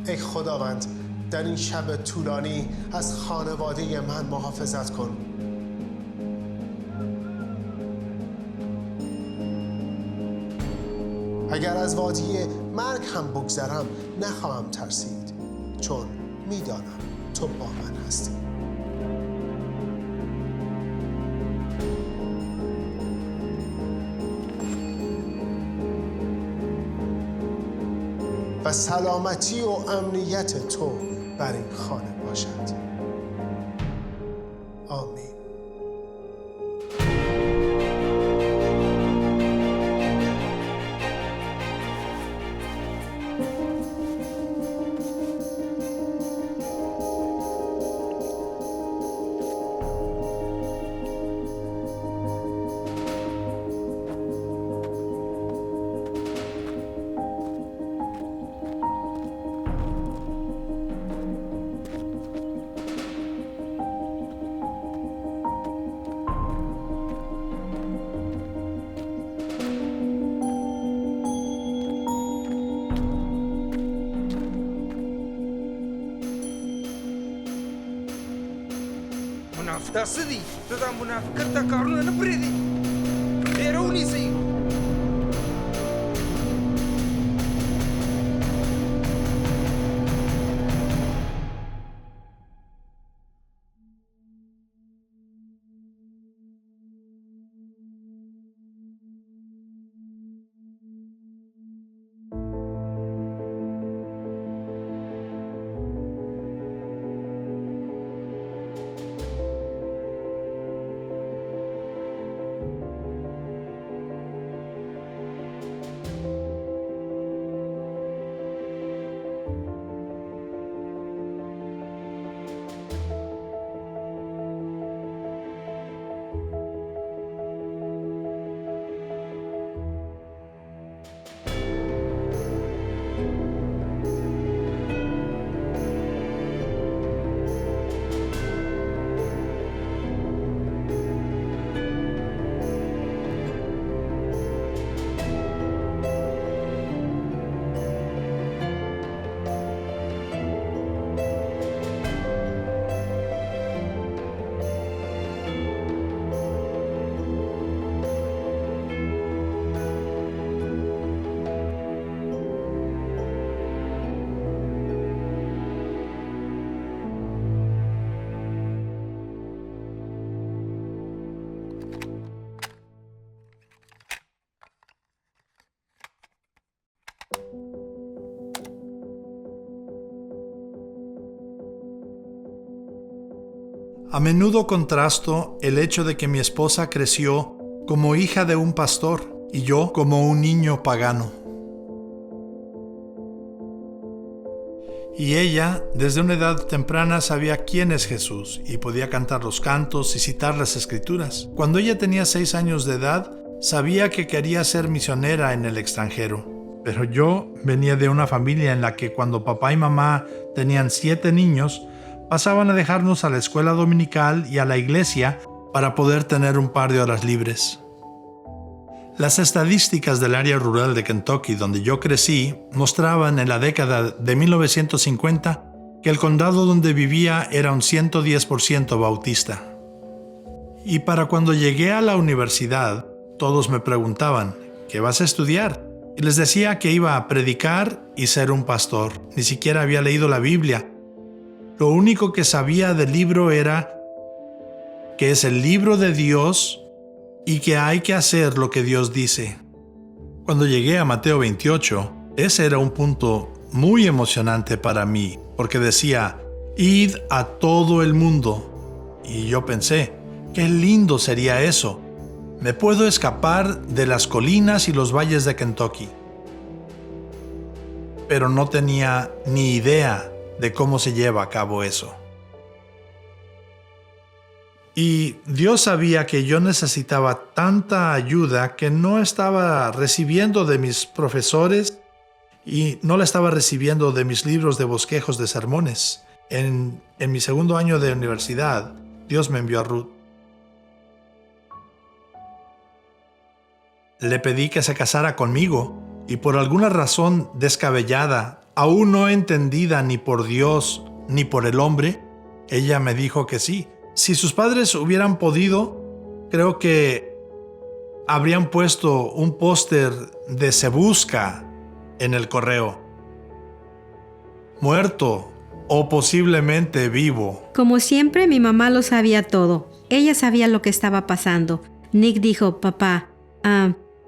ای خداوند، در این شب طولانی از خانواده من محافظت کن. اگر از وادی مرگ هم بگذرم نخواهم ترسید، چون میدانم تو با من هستی. و سلامتی و امنیت تو بر این خانه باشد. آمین. منافقه څه دي؟ ته دا منافقت دا کارونه نه پرېږدې. ډېره ونیسئ. A menudo contrasto el hecho de que mi esposa creció como hija de un pastor y yo como un niño pagano. Y ella, desde una edad temprana, sabía quién es Jesús y podía cantar los cantos y citar las escrituras. Cuando ella tenía 6 años de edad, sabía que quería ser misionera en el extranjero. Pero yo venía de una familia en la que cuando papá y mamá tenían 7 niños, pasaban a dejarnos a la escuela dominical y a la iglesia para poder tener un par de horas libres. Las estadísticas del área rural de Kentucky, donde yo crecí, mostraban en la década de 1950 que el condado donde vivía era un 110% bautista. Y para cuando llegué a la universidad, todos me preguntaban, ¿qué vas a estudiar? y les decía que iba a predicar y ser un pastor. Ni siquiera había leído la Biblia. Lo único que sabía del libro era que es el libro de Dios y que hay que hacer lo que Dios dice. Cuando llegué a Mateo 28, ese era un punto muy emocionante para mí, porque decía, id a todo el mundo. Y yo pensé, qué lindo sería eso. Me puedo escapar de las colinas y los valles de Kentucky. Pero no tenía ni idea de cómo se lleva a cabo eso. Y Dios sabía que yo necesitaba tanta ayuda que no estaba recibiendo de mis profesores y no la estaba recibiendo de mis libros de bosquejos de sermones. En mi segundo año de universidad, Dios me envió a Ruth. Le pedí que se casara conmigo y por alguna razón descabellada, aún no entendida ni por Dios ni por el hombre, ella me dijo que sí. Si sus padres hubieran podido, creo que habrían puesto un póster de Se Busca en el correo. Muerto o posiblemente vivo. Como siempre, mi mamá lo sabía todo. Ella sabía lo que estaba pasando. Nick dijo, papá,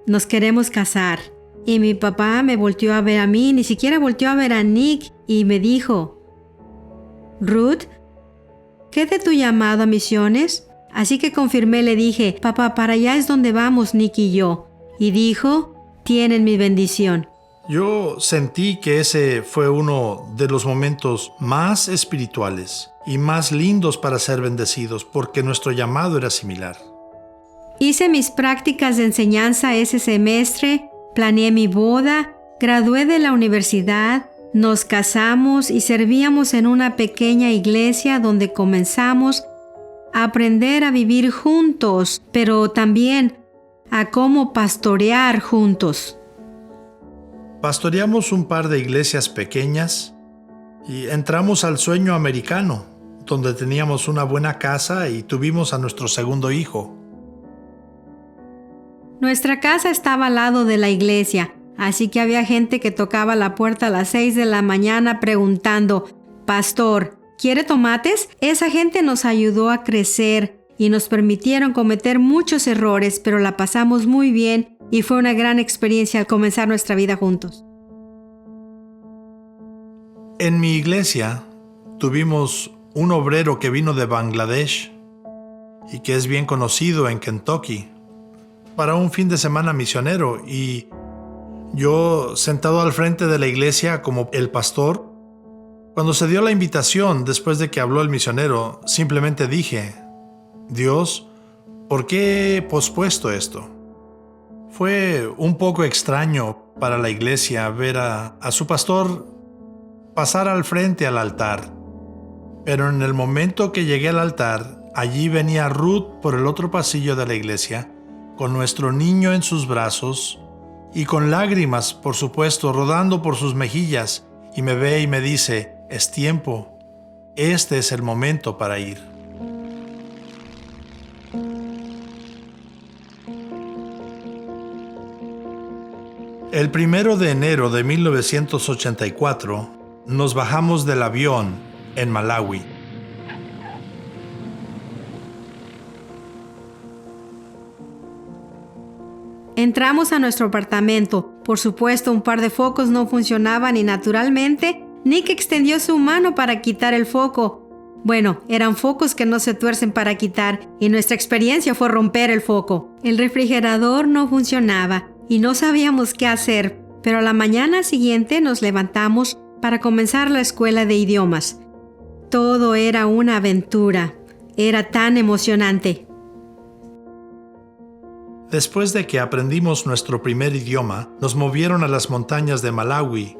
nos queremos casar. Y mi papá me volteó a ver a mí, ni siquiera volteó a ver a Nick y me dijo, Ruth, ¿qué de tu llamado a misiones? Así que confirmé, le dije, papá, para allá es donde vamos Nick y yo. Y dijo, tienen mi bendición. Yo sentí que ese fue uno de los momentos más espirituales y más lindos para ser bendecidos, porque nuestro llamado era similar. Hice mis prácticas de enseñanza ese semestre, planeé mi boda, gradué de la universidad, nos casamos y servíamos en una pequeña iglesia donde comenzamos a aprender a vivir juntos, pero también a cómo pastorear juntos. Pastoreamos un par de iglesias pequeñas y entramos al sueño americano, donde teníamos una buena casa y tuvimos a nuestro segundo hijo. Nuestra casa estaba al lado de la iglesia, así que había gente que tocaba la puerta a las 6 de la mañana preguntando, Pastor, ¿quiere tomates? Esa gente nos ayudó a crecer y nos permitieron cometer muchos errores, pero la pasamos muy bien y fue una gran experiencia al comenzar nuestra vida juntos. En mi iglesia tuvimos un obrero que vino de Bangladesh y que es bien conocido en Kentucky para un fin de semana misionero, y yo sentado al frente de la iglesia como el pastor, cuando se dio la invitación después de que habló el misionero, simplemente dije, Dios, ¿por qué he pospuesto esto? Fue un poco extraño para la iglesia ver a su pastor pasar al frente al altar, pero en el momento que llegué al altar, allí venía Ruth por el otro pasillo de la iglesia, con nuestro niño en sus brazos y con lágrimas, por supuesto, rodando por sus mejillas, y me ve y me dice, es tiempo, este es el momento para ir. El 1 de enero de 1984 nos bajamos del avión en Malawi. Entramos a nuestro apartamento. Por supuesto, un par de focos no funcionaban y naturalmente, Nick extendió su mano para quitar el foco. Bueno, eran focos que no se tuercen para quitar y nuestra experiencia fue romper el foco. El refrigerador no funcionaba y no sabíamos qué hacer, pero a la mañana siguiente nos levantamos para comenzar la escuela de idiomas. Todo era una aventura. Era tan emocionante. Después de que aprendimos nuestro primer idioma, nos movieron a las montañas de Malawi.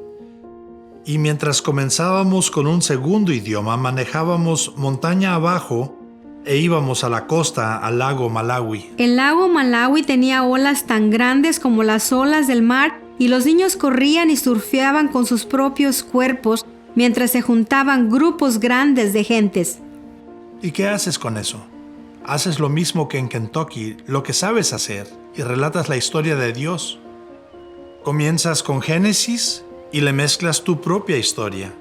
Y mientras comenzábamos con un segundo idioma, manejábamos montaña abajo e íbamos a la costa, al lago Malawi. El lago Malawi tenía olas tan grandes como las olas del mar y los niños corrían y surfeaban con sus propios cuerpos mientras se juntaban grupos grandes de gentes. ¿Y qué haces con eso? Haces lo mismo que en Kentucky, lo que sabes hacer, y relatas la historia de Dios. Comienzas con Génesis y le mezclas tu propia historia.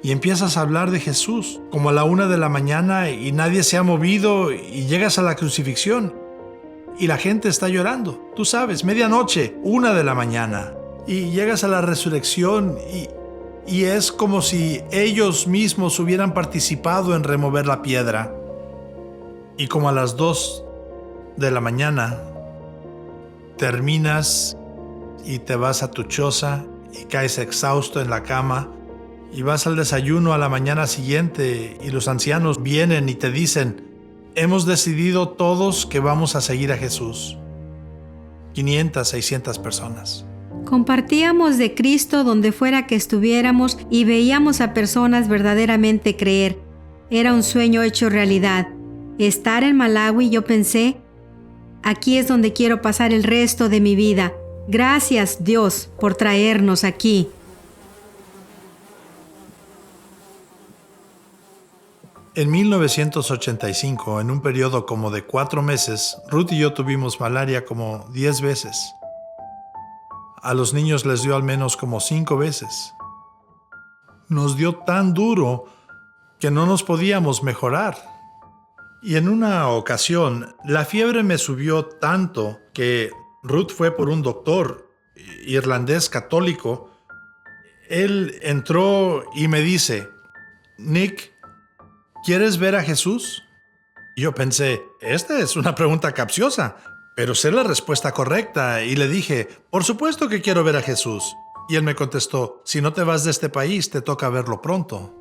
Y empiezas a hablar de Jesús, como a la 1 de la mañana y nadie se ha movido y llegas a la crucifixión. Y la gente está llorando. Tú sabes, medianoche, 1 de la mañana. Y llegas a la resurrección y es como si ellos mismos hubieran participado en remover la piedra. Y como a las 2 de la mañana, terminas y te vas a tu choza y caes exhausto en la cama y vas al desayuno a la mañana siguiente y los ancianos vienen y te dicen: hemos decidido todos que vamos a seguir a Jesús. 500, 600 personas. Compartíamos de Cristo donde fuera que estuviéramos y veíamos a personas verdaderamente creer. Era un sueño hecho realidad. Estar en Malawi, yo pensé, aquí es donde quiero pasar el resto de mi vida. Gracias, Dios, por traernos aquí. En 1985, en un periodo como de 4 meses, Ruth y yo tuvimos malaria como 10 veces. A los niños les dio al menos como 5 veces. Nos dio tan duro que no nos podíamos mejorar. Y en una ocasión, la fiebre me subió tanto que Ruth fue por un doctor irlandés católico. Él entró y me dice: Nick, ¿quieres ver a Jesús? Y yo pensé, esta es una pregunta capciosa, pero sé la respuesta correcta y le dije, por supuesto que quiero ver a Jesús. Y él me contestó, si no te vas de este país, te toca verlo pronto.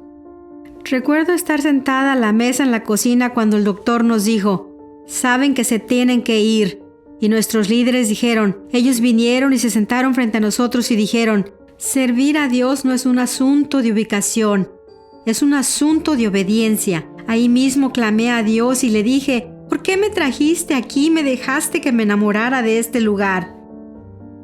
Recuerdo estar sentada a la mesa en la cocina cuando el doctor nos dijo, saben que se tienen que ir. Y nuestros líderes dijeron, ellos vinieron y se sentaron frente a nosotros y dijeron, servir a Dios no es un asunto de ubicación, es un asunto de obediencia. Ahí mismo clamé a Dios y le dije, ¿por qué me trajiste aquí y me dejaste que me enamorara de este lugar?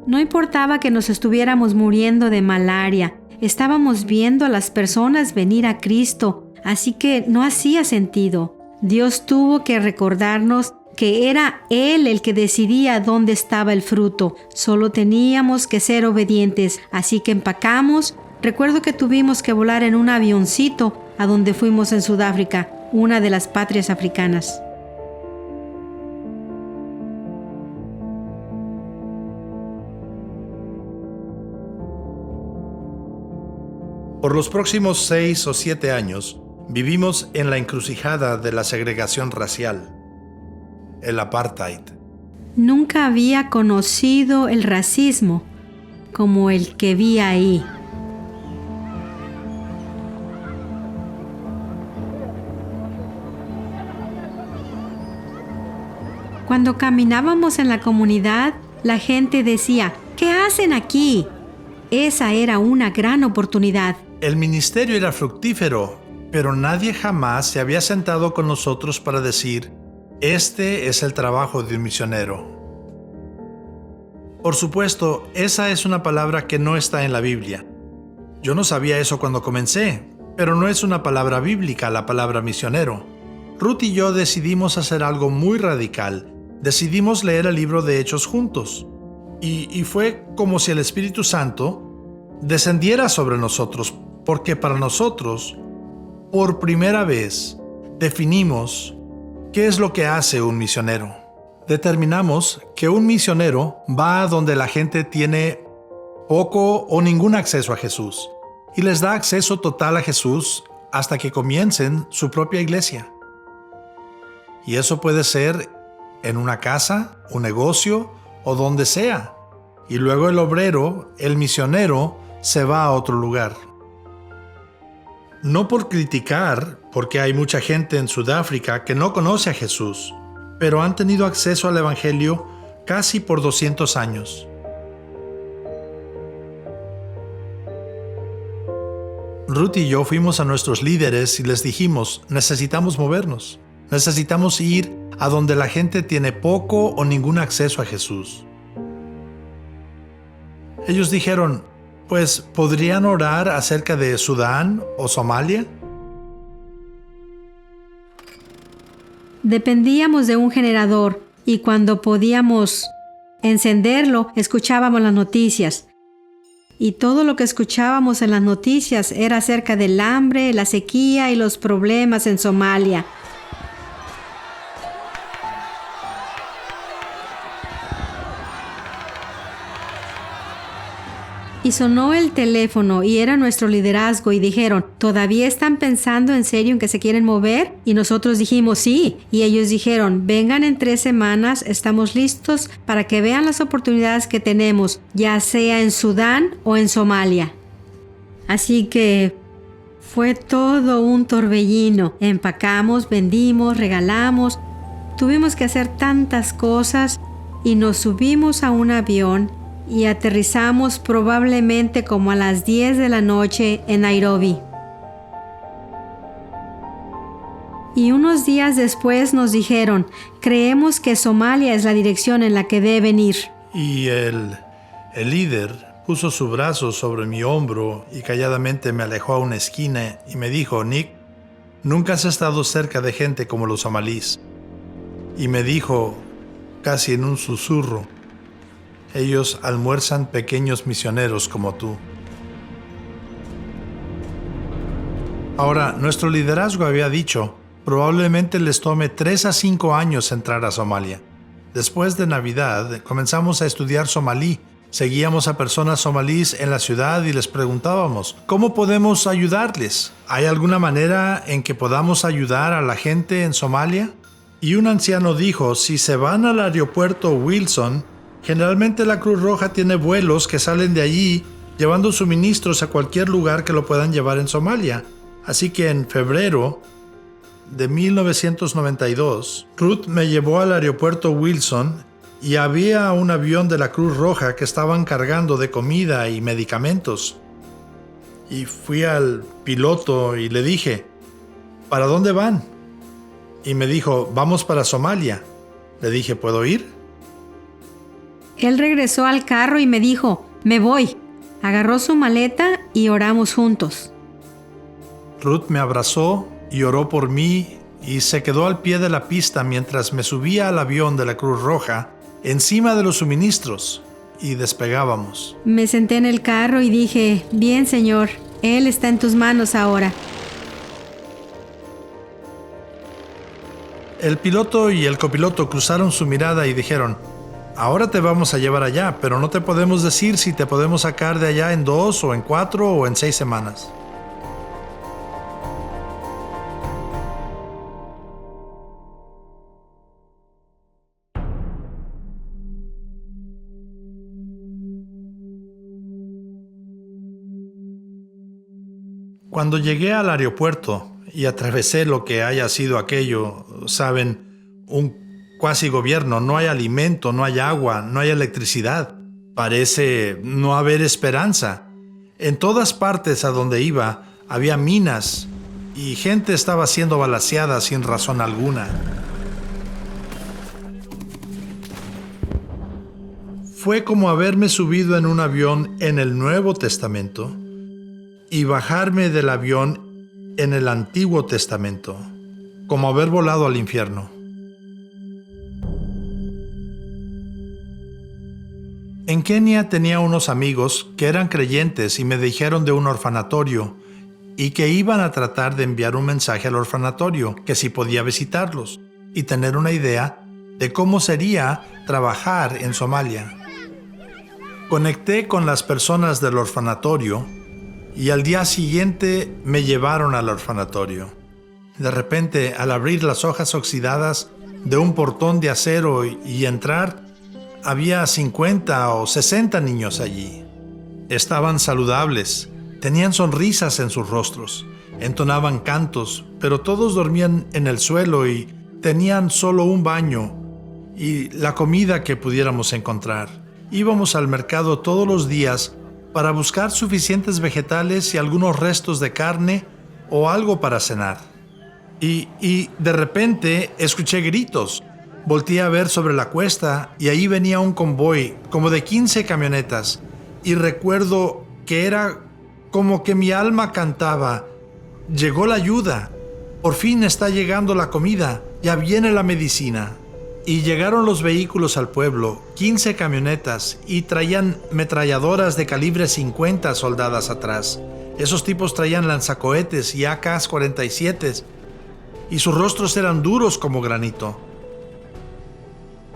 No importaba que nos estuviéramos muriendo de malaria, estábamos viendo a las personas venir a Cristo, así que no hacía sentido. Dios tuvo que recordarnos que era Él el que decidía dónde estaba el fruto. Solo teníamos que ser obedientes, así que empacamos. Recuerdo que tuvimos que volar en un avioncito a donde fuimos en Sudáfrica, una de las patrias africanas. Por los próximos 6 o 7 años, vivimos en la encrucijada de la segregación racial, el apartheid. Nunca había conocido el racismo como el que vi ahí. Cuando caminábamos en la comunidad, la gente decía, ¿qué hacen aquí? Esa era una gran oportunidad. El ministerio era fructífero, pero nadie jamás se había sentado con nosotros para decir, este es el trabajo de un misionero. Por supuesto, esa es una palabra que no está en la Biblia. Yo no sabía eso cuando comencé, pero no es una palabra bíblica la palabra misionero. Ruth y yo decidimos hacer algo muy radical. Decidimos leer el libro de Hechos juntos. Y fue como si el Espíritu Santo descendiera sobre nosotros, porque para nosotros, por primera vez, definimos qué es lo que hace un misionero. Determinamos que un misionero va a donde la gente tiene poco o ningún acceso a Jesús y les da acceso total a Jesús hasta que comiencen su propia iglesia. Y eso puede ser en una casa, un negocio o donde sea. Y luego el obrero, el misionero, se va a otro lugar. No por criticar, porque hay mucha gente en Sudáfrica que no conoce a Jesús, pero han tenido acceso al Evangelio casi por 200 años. Ruth y yo fuimos a nuestros líderes y les dijimos, necesitamos movernos, necesitamos ir a donde la gente tiene poco o ningún acceso a Jesús. Ellos dijeron, pues, ¿podrían orar acerca de Sudán o Somalia? Dependíamos de un generador y cuando podíamos encenderlo, escuchábamos las noticias. y todo lo que escuchábamos en las noticias era acerca del hambre, la sequía y los problemas en Somalia. Y sonó el teléfono y era nuestro liderazgo y dijeron, ¿todavía están pensando en serio en que se quieren mover? Y nosotros dijimos sí. Y ellos dijeron, vengan en 3 semanas, estamos listos para que vean las oportunidades que tenemos, ya sea en Sudán o en Somalia. Así que fue todo un torbellino. Empacamos, vendimos, regalamos. Tuvimos que hacer tantas cosas y nos subimos a un avión y aterrizamos probablemente como a las 10 de la noche en Nairobi. Y unos días después nos dijeron, creemos que Somalia es la dirección en la que deben ir. Y el líder puso su brazo sobre mi hombro y calladamente me alejó a una esquina y me dijo, Nick, nunca has estado cerca de gente como los somalíes. Y me dijo, casi en un susurro, ellos almuerzan pequeños misioneros como tú. Ahora, nuestro liderazgo había dicho, probablemente les tome 3 a 5 años entrar a Somalia. Después de Navidad, comenzamos a estudiar somalí. Seguíamos a personas somalíes en la ciudad y les preguntábamos, ¿cómo podemos ayudarles? ¿Hay alguna manera en que podamos ayudar a la gente en Somalia? Y un anciano dijo, si se van al aeropuerto Wilson, generalmente la Cruz Roja tiene vuelos que salen de allí llevando suministros a cualquier lugar que lo puedan llevar en Somalia. Así que en febrero de 1992, Ruth me llevó al aeropuerto Wilson y había un avión de la Cruz Roja que estaban cargando de comida y medicamentos. Y fui al piloto y le dije, ¿para dónde van? Y me dijo, vamos para Somalia. Le dije, ¿puedo ir? Él regresó al carro y me dijo, me voy. Agarró su maleta y oramos juntos. Ruth me abrazó y oró por mí y se quedó al pie de la pista mientras me subía al avión de la Cruz Roja encima de los suministros y despegábamos. Me senté en el carro y dije, bien, Señor, Él está en tus manos ahora. El piloto y el copiloto cruzaron su mirada y dijeron, ahora te vamos a llevar allá, pero no te podemos decir si te podemos sacar de allá en 2 o en 4 o en 6 semanas. Cuando llegué al aeropuerto y atravesé lo que haya sido aquello, saben, un cuasi gobierno, no hay alimento, no hay agua, no hay electricidad. Parece no haber esperanza. En todas partes a donde iba había minas y gente estaba siendo balaceada sin razón alguna. Fue como haberme subido en un avión en el Nuevo Testamento y bajarme del avión en el Antiguo Testamento, como haber volado al infierno. En Kenia tenía unos amigos que eran creyentes y me dijeron de un orfanatorio y que iban a tratar de enviar un mensaje al orfanatorio, que si podía visitarlos y tener una idea de cómo sería trabajar en Somalia. Conecté con las personas del orfanatorio y al día siguiente me llevaron al orfanatorio. De repente, al abrir las hojas oxidadas de un portón de acero y entrar, había 50 o 60 niños allí. Estaban saludables, tenían sonrisas en sus rostros, entonaban cantos, pero todos dormían en el suelo y tenían solo un baño y la comida que pudiéramos encontrar. Íbamos al mercado todos los días para buscar suficientes vegetales y algunos restos de carne o algo para cenar. Y de repente escuché gritos. Volteé a ver sobre la cuesta y ahí venía un convoy como de 15 camionetas y recuerdo que era como que mi alma cantaba, llegó la ayuda, por fin está llegando la comida, ya viene la medicina. Y llegaron los vehículos al pueblo, 15 camionetas, y traían metralladoras de calibre 50 soldadas atrás. Esos tipos traían lanzacohetes y AK-47, y sus rostros eran duros como granito.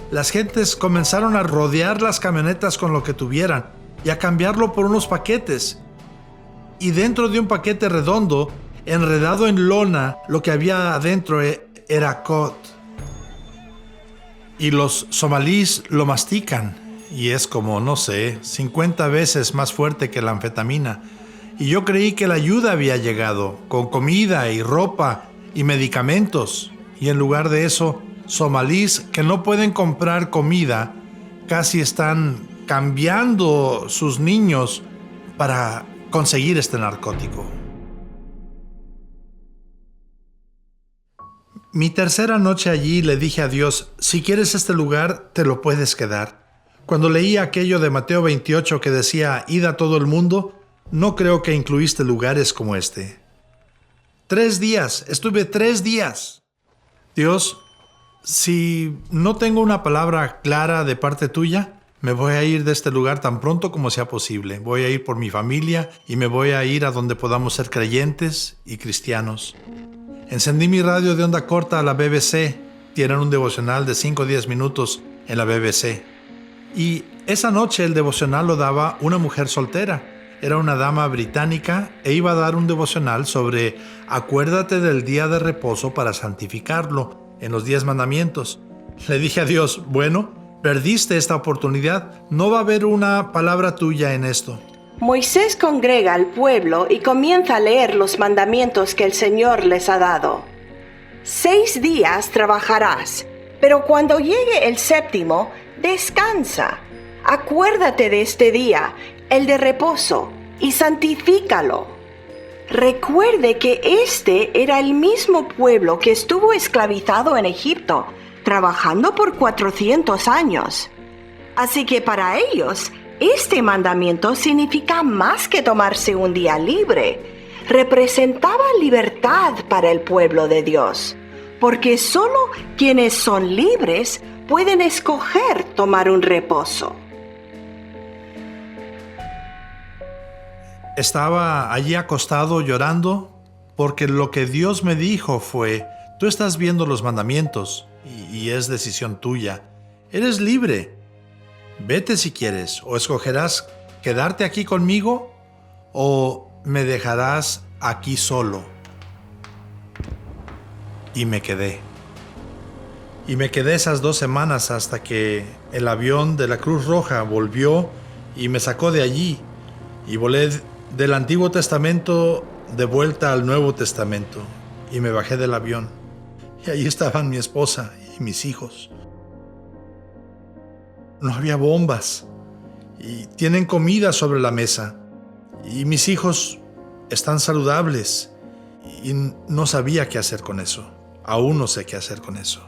Las gentes comenzaron a rodear las camionetas con lo que tuvieran y a cambiarlo por unos paquetes. Y dentro de un paquete redondo, enredado en lona, lo que había adentro era cod. Y los somalíes lo mastican, y es como, no sé, 50 veces más fuerte que la anfetamina. Y yo creí que la ayuda había llegado, con comida y ropa y medicamentos. Y en lugar de eso, somalíes que no pueden comprar comida, casi están cambiando sus niños para conseguir este narcótico. Mi tercera noche allí le dije a Dios, si quieres este lugar, te lo puedes quedar. Cuando leí aquello de Mateo 28 que decía, id a todo el mundo, no creo que incluiste lugares como este. 3 días, estuve 3 días. Dios, si no tengo una palabra clara de parte tuya, me voy a ir de este lugar tan pronto como sea posible. Voy a ir por mi familia y me voy a ir a donde podamos ser creyentes y cristianos. Encendí mi radio de onda corta a la BBC. Tienen un devocional de 5 o 10 minutos en la BBC. Y esa noche el devocional lo daba una mujer soltera. Era una dama británica e iba a dar un devocional sobre acuérdate del día de reposo para santificarlo en los 10 mandamientos. Le dije a Dios, bueno, perdiste esta oportunidad. No va a haber una palabra tuya en esto. Moisés congrega al pueblo y comienza a leer los mandamientos que el Señor les ha dado. 6 días trabajarás, pero cuando llegue el 7º, descansa. Acuérdate de este día, el de reposo, y santifícalo. Recuerde que este era el mismo pueblo que estuvo esclavizado en Egipto, trabajando por 400 años. Así que para ellos, este mandamiento significa más que tomarse un día libre. Representaba libertad para el pueblo de Dios, porque solo quienes son libres pueden escoger tomar un reposo. Estaba allí acostado llorando porque lo que Dios me dijo fue, tú estás viendo los mandamientos y es decisión tuya. Eres libre. Vete si quieres, o escogerás quedarte aquí conmigo o me dejarás aquí solo. Y me quedé. Y me quedé esas 2 semanas hasta que el avión de la Cruz Roja volvió y me sacó de allí. Y volé del Antiguo Testamento de vuelta al Nuevo Testamento. Y me bajé del avión. Y allí estaban mi esposa y mis hijos. No había bombas. Y tienen comida sobre la mesa. Y mis hijos están saludables. Y no sabía qué hacer con eso. Aún no sé qué hacer con eso.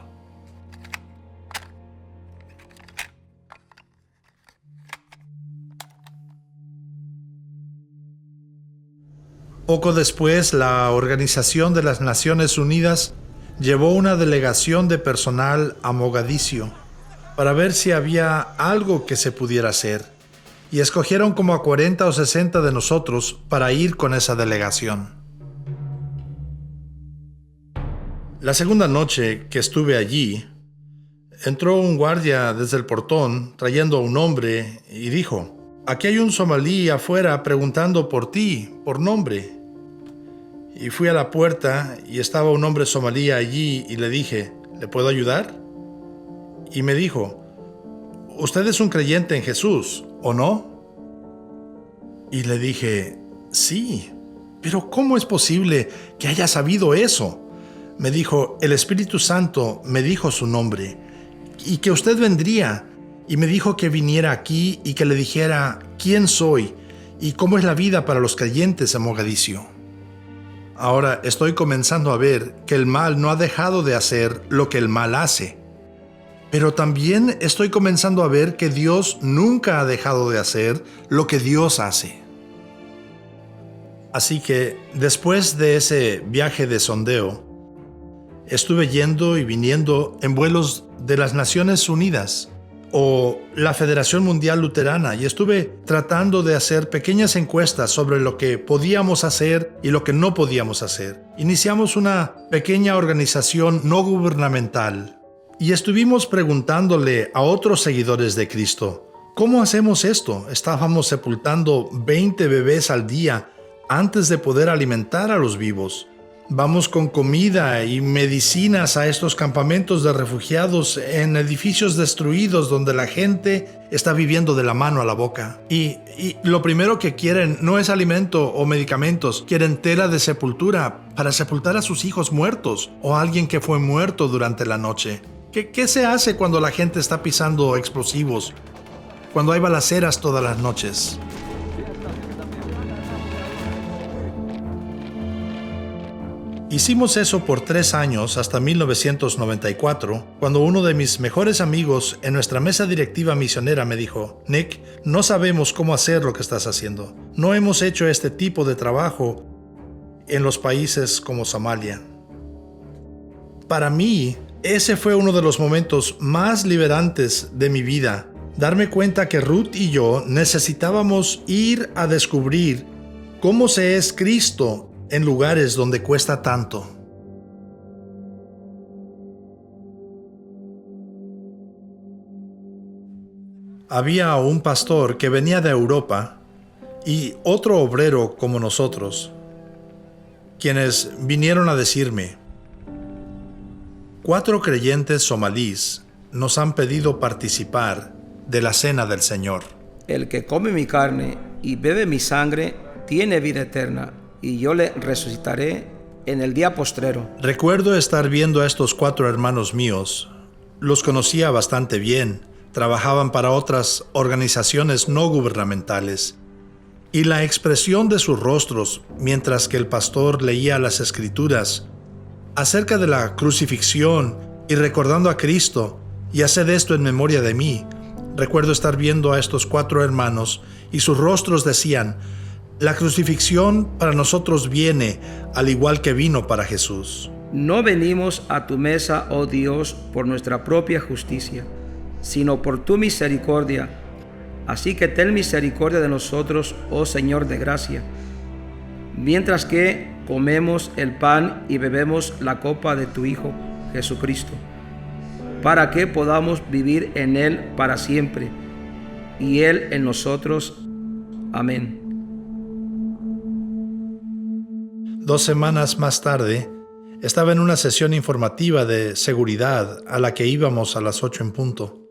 Poco después, la Organización de las Naciones Unidas llevó una delegación de personal a Mogadiscio para ver si había algo que se pudiera hacer, y escogieron como a 40 o 60 de nosotros para ir con esa delegación. La segunda noche que estuve allí, entró un guardia desde el portón trayendo a un hombre y dijo, aquí hay un somalí afuera preguntando por ti, por nombre. Y fui a la puerta y estaba un hombre somalí allí y le dije, ¿le puedo ayudar? Y me dijo, ¿usted es un creyente en Jesús, o no? Y le dije, sí, pero ¿cómo es posible que haya sabido eso? Me dijo, el Espíritu Santo me dijo su nombre y que usted vendría. Y me dijo que viniera aquí y que le dijera quién soy y cómo es la vida para los creyentes en Mogadiscio. Ahora estoy comenzando a ver que el mal no ha dejado de hacer lo que el mal hace. Pero también estoy comenzando a ver que Dios nunca ha dejado de hacer lo que Dios hace. Así que después de ese viaje de sondeo, Estuve yendo y viniendo en vuelos de las Naciones Unidas o la Federación Mundial Luterana y estuve tratando de hacer pequeñas encuestas sobre lo que podíamos hacer y lo que no podíamos hacer. Iniciamos una pequeña organización no gubernamental y estuvimos preguntándole a otros seguidores de Cristo, ¿cómo hacemos esto? Estábamos sepultando 20 bebés al día antes de poder alimentar a los vivos. Vamos con comida y medicinas a estos campamentos de refugiados en edificios destruidos donde la gente está viviendo de la mano a la boca. Y lo primero que quieren no es alimento o medicamentos, quieren tela de sepultura para sepultar a sus hijos muertos o a alguien que fue muerto durante la noche. ¿Qué se hace cuando la gente está pisando explosivos? Cuando hay balaceras todas las noches. Hicimos eso por 3 años hasta 1994, cuando uno de mis mejores amigos en nuestra mesa directiva misionera me dijo, Nick, no sabemos cómo hacer lo que estás haciendo. No hemos hecho este tipo de trabajo en los países como Somalia. Para mí, ese fue uno de los momentos más liberantes de mi vida. Darme cuenta que Ruth y yo necesitábamos ir a descubrir cómo se es Cristo en lugares donde cuesta tanto. Había un pastor que venía de Europa y otro obrero como nosotros, quienes vinieron a decirme, 4 creyentes somalíes nos han pedido participar de la cena del Señor. El que come mi carne y bebe mi sangre tiene vida eterna, y yo le resucitaré en el día postrero. Recuerdo estar viendo a estos 4 hermanos míos. Los conocía bastante bien, trabajaban para otras organizaciones no gubernamentales. Y la expresión de sus rostros, mientras que el pastor leía las Escrituras acerca de la crucifixión y recordando a Cristo, y haced esto en memoria de mí. Recuerdo estar viendo a estos 4 hermanos y sus rostros decían, la crucifixión para nosotros viene, al igual que vino para Jesús. No venimos a tu mesa, oh Dios, por nuestra propia justicia, sino por tu misericordia. Así que ten misericordia de nosotros, oh Señor de gracia, mientras que comemos el pan y bebemos la copa de tu Hijo, Jesucristo, para que podamos vivir en Él para siempre, y Él en nosotros. Amén. 2 semanas más tarde, estaba en una sesión informativa de seguridad a la que íbamos a las 8 en punto.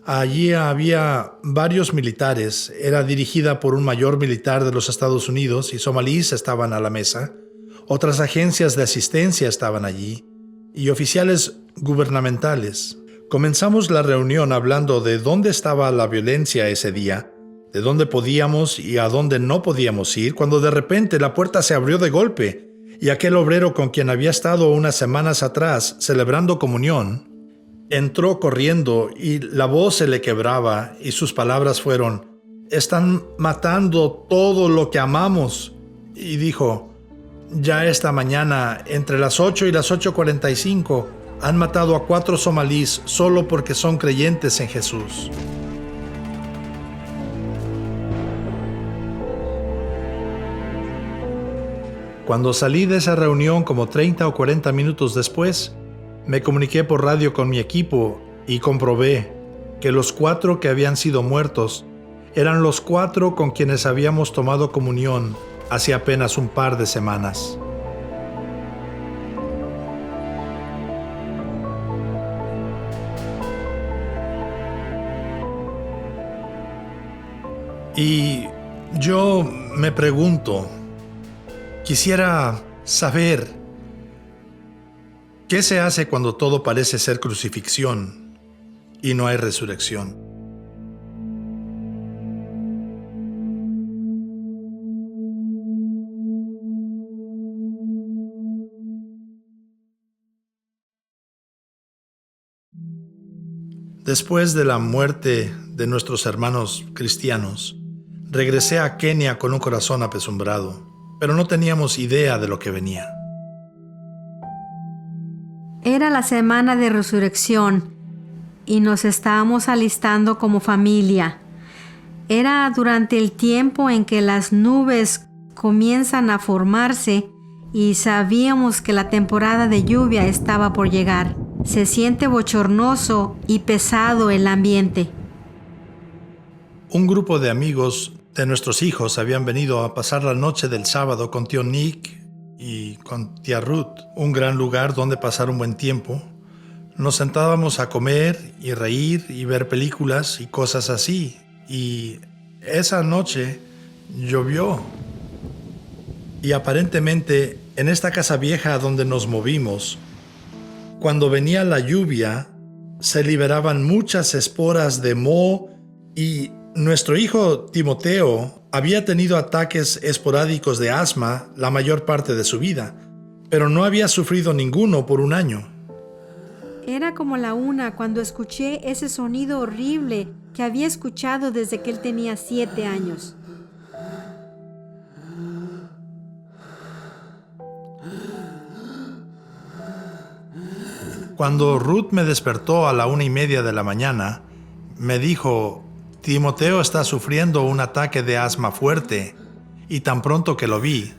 Allí había varios militares, era dirigida por un mayor militar de los Estados Unidos y somalíes estaban a la mesa. Otras agencias de asistencia estaban allí y oficiales gubernamentales. Comenzamos la reunión hablando de dónde estaba la violencia ese día, de dónde podíamos y a dónde no podíamos ir, cuando de repente la puerta se abrió de golpe y aquel obrero con quien había estado unas semanas atrás celebrando comunión, entró corriendo y la voz se le quebraba y sus palabras fueron, «Están matando todo lo que amamos». Y dijo, «Ya esta mañana, entre las 8 y las 8:45, han matado a 4 somalíes solo porque son creyentes en Jesús». Cuando salí de esa reunión como 30 o 40 minutos después, me comuniqué por radio con mi equipo y comprobé que los 4 que habían sido muertos eran los 4 con quienes habíamos tomado comunión hace apenas un par de semanas. Y yo me pregunto, quisiera saber, ¿qué se hace cuando todo parece ser crucifixión y no hay resurrección? Después de la muerte de nuestros hermanos cristianos, regresé a Kenia con un corazón apesumbrado, pero no teníamos idea de lo que venía. Era la semana de resurrección y nos estábamos alistando como familia. Era durante el tiempo en que las nubes comienzan a formarse y sabíamos que la temporada de lluvia estaba por llegar. Se siente bochornoso y pesado el ambiente. Un grupo de amigos de nuestros hijos habían venido a pasar la noche del sábado con tío Nick y con tía Ruth, un gran lugar donde pasar un buen tiempo. Nos sentábamos a comer y reír y ver películas y cosas así. Y esa noche llovió. Y aparentemente en esta casa vieja donde nos movimos, cuando venía la lluvia, se liberaban muchas esporas de moho y nuestro hijo Timoteo había tenido ataques esporádicos de asma la mayor parte de su vida, pero no había sufrido ninguno por un año. Era como la 1 cuando escuché ese sonido horrible que había escuchado desde que él tenía 7 años. Cuando Ruth me despertó a la 1:30 de la mañana, me dijo: Timoteo está sufriendo un ataque de asma fuerte, y tan pronto que lo vi,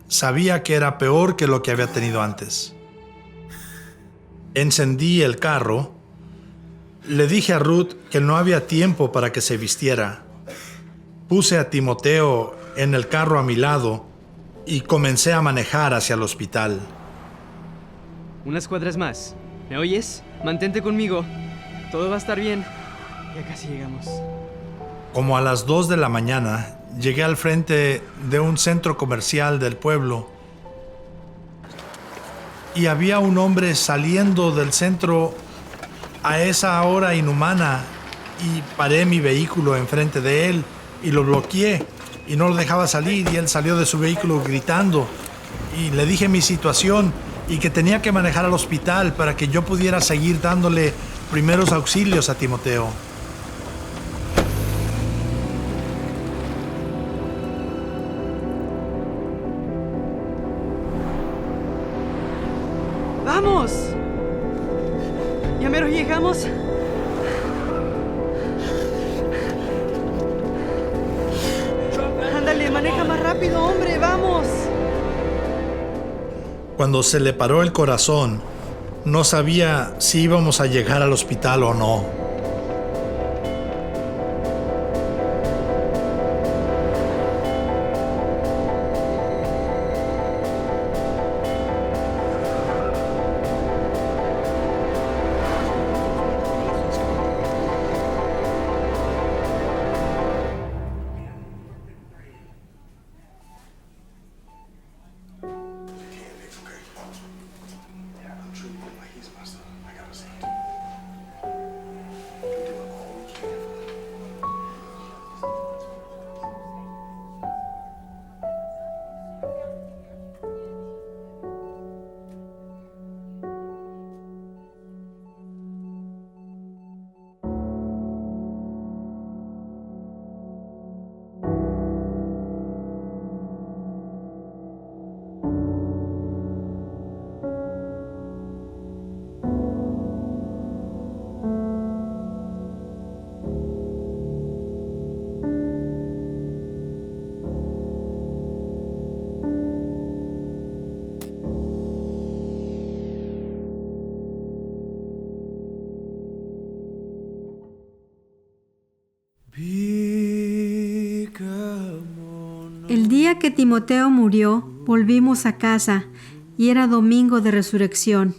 sabía que era peor que lo que había tenido antes. Encendí el carro, le dije a Ruth que no había tiempo para que se vistiera. Puse a Timoteo en el carro a mi lado y comencé a manejar hacia el hospital. Unas cuadras más. ¿Me oyes? Mantente conmigo. Todo va a estar bien. Ya casi llegamos. Como a las 2 de la mañana, llegué al frente de un centro comercial del pueblo y había un hombre saliendo del centro a esa hora inhumana y paré mi vehículo enfrente de él y lo bloqueé y no lo dejaba salir y él salió de su vehículo gritando y le dije mi situación y que tenía que manejar al hospital para que yo pudiera seguir dándole primeros auxilios a Timoteo. ¡Vamos! ¿Ya mero llegamos? Ándale, maneja más rápido, hombre, vamos. Cuando se le paró el corazón, no sabía si íbamos a llegar al hospital o no. El día que Timoteo murió, volvimos a casa y era domingo de resurrección.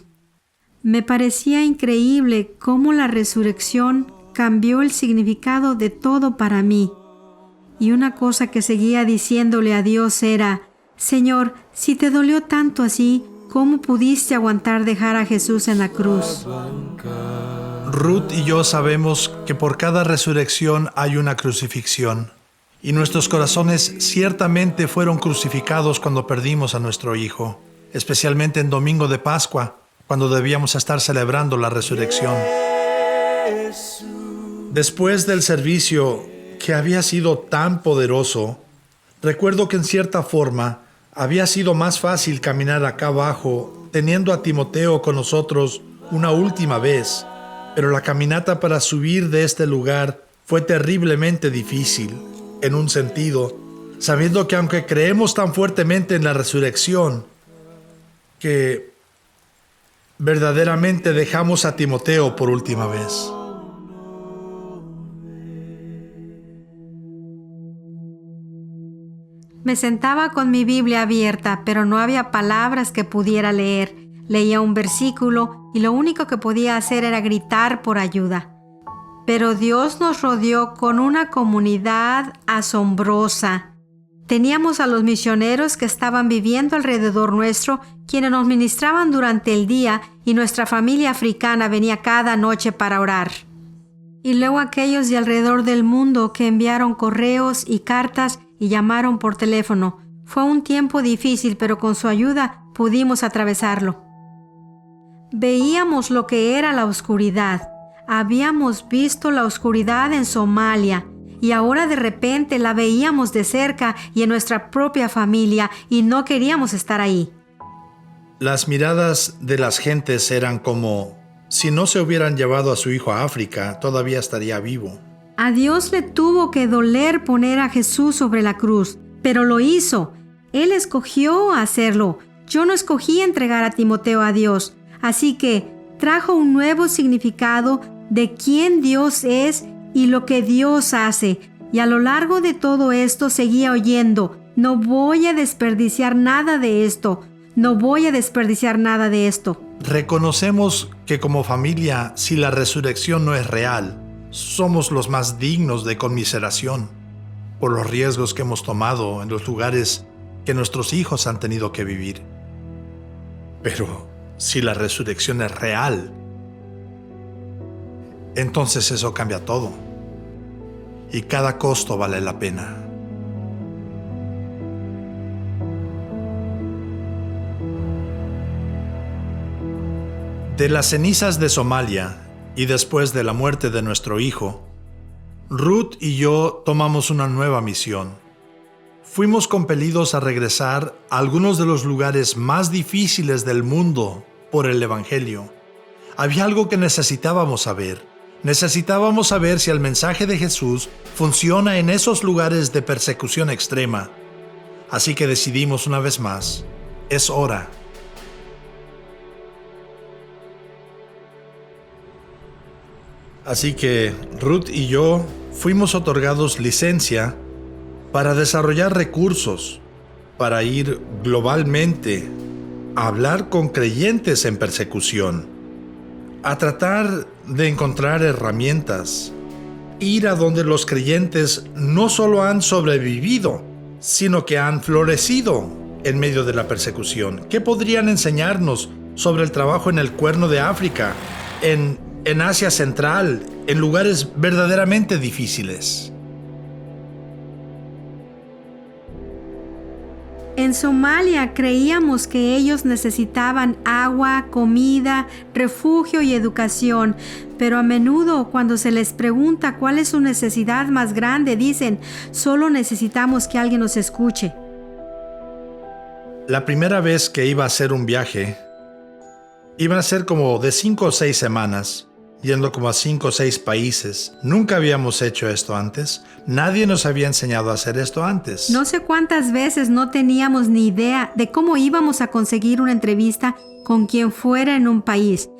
Me parecía increíble cómo la resurrección cambió el significado de todo para mí. Y una cosa que seguía diciéndole a Dios era: Señor, si te dolió tanto así, ¿cómo pudiste aguantar dejar a Jesús en la cruz? Ruth y yo sabemos que por cada resurrección hay una crucifixión. Y nuestros corazones ciertamente fueron crucificados cuando perdimos a nuestro hijo, especialmente en Domingo de Pascua, cuando debíamos estar celebrando la resurrección. Después del servicio, que había sido tan poderoso, recuerdo que en cierta forma había sido más fácil caminar acá abajo, teniendo a Timoteo con nosotros una última vez, pero la caminata para subir de este lugar fue terriblemente difícil, en un sentido, sabiendo que aunque creemos tan fuertemente en la resurrección, que verdaderamente dejamos a Timoteo por última vez. Me sentaba con mi Biblia abierta, pero no había palabras que pudiera leer. Leía un versículo y lo único que podía hacer era gritar por ayuda. Pero Dios nos rodeó con una comunidad asombrosa. Teníamos a los misioneros que estaban viviendo alrededor nuestro, quienes nos ministraban durante el día, y nuestra familia africana venía cada noche para orar. Y luego aquellos de alrededor del mundo que enviaron correos y cartas y llamaron por teléfono. Fue un tiempo difícil, pero con su ayuda pudimos atravesarlo. Veíamos lo que era la oscuridad. Habíamos visto la oscuridad en Somalia y ahora de repente la veíamos de cerca y en nuestra propia familia y no queríamos estar ahí. Las miradas de las gentes eran como si no se hubieran llevado a su hijo a África, todavía estaría vivo. A Dios le tuvo que doler poner a Jesús sobre la cruz, pero lo hizo. Él escogió hacerlo. Yo no escogí entregar a Timoteo a Dios. Así que trajo un nuevo significado de quién Dios es y lo que Dios hace. Y a lo largo de todo esto seguía oyendo: no voy a desperdiciar nada de esto. No voy a desperdiciar nada de esto. Reconocemos que como familia, si la resurrección no es real, somos los más dignos de conmiseración por los riesgos que hemos tomado en los lugares que nuestros hijos han tenido que vivir. Pero si la resurrección es real, entonces eso cambia todo. Y cada costo vale la pena. De las cenizas de Somalia y después de la muerte de nuestro hijo, Ruth y yo tomamos una nueva misión. Fuimos compelidos a regresar a algunos de los lugares más difíciles del mundo por el Evangelio. Había algo que necesitábamos saber. Necesitábamos saber si el mensaje de Jesús funciona en esos lugares de persecución extrema. Así que decidimos una vez más: es hora. Así que Ruth y yo fuimos otorgados licencia para desarrollar recursos, para ir globalmente a hablar con creyentes en persecución, a tratar de encontrar herramientas, ir a donde los creyentes no solo han sobrevivido, sino que han florecido en medio de la persecución. ¿Qué podrían enseñarnos sobre el trabajo en el Cuerno de África, en Asia Central, en lugares verdaderamente difíciles? En Somalia creíamos que ellos necesitaban agua, comida, refugio y educación, pero a menudo cuando se les pregunta cuál es su necesidad más grande, dicen: solo necesitamos que alguien nos escuche. La primera vez que iba a hacer un viaje, iban a ser como de 5 o 6 semanas, yendo como a 5 o 6 países. Nunca habíamos hecho esto antes. Nadie nos había enseñado a hacer esto antes. No sé cuántas veces no teníamos ni idea de cómo íbamos a conseguir una entrevista con quien fuera en un país.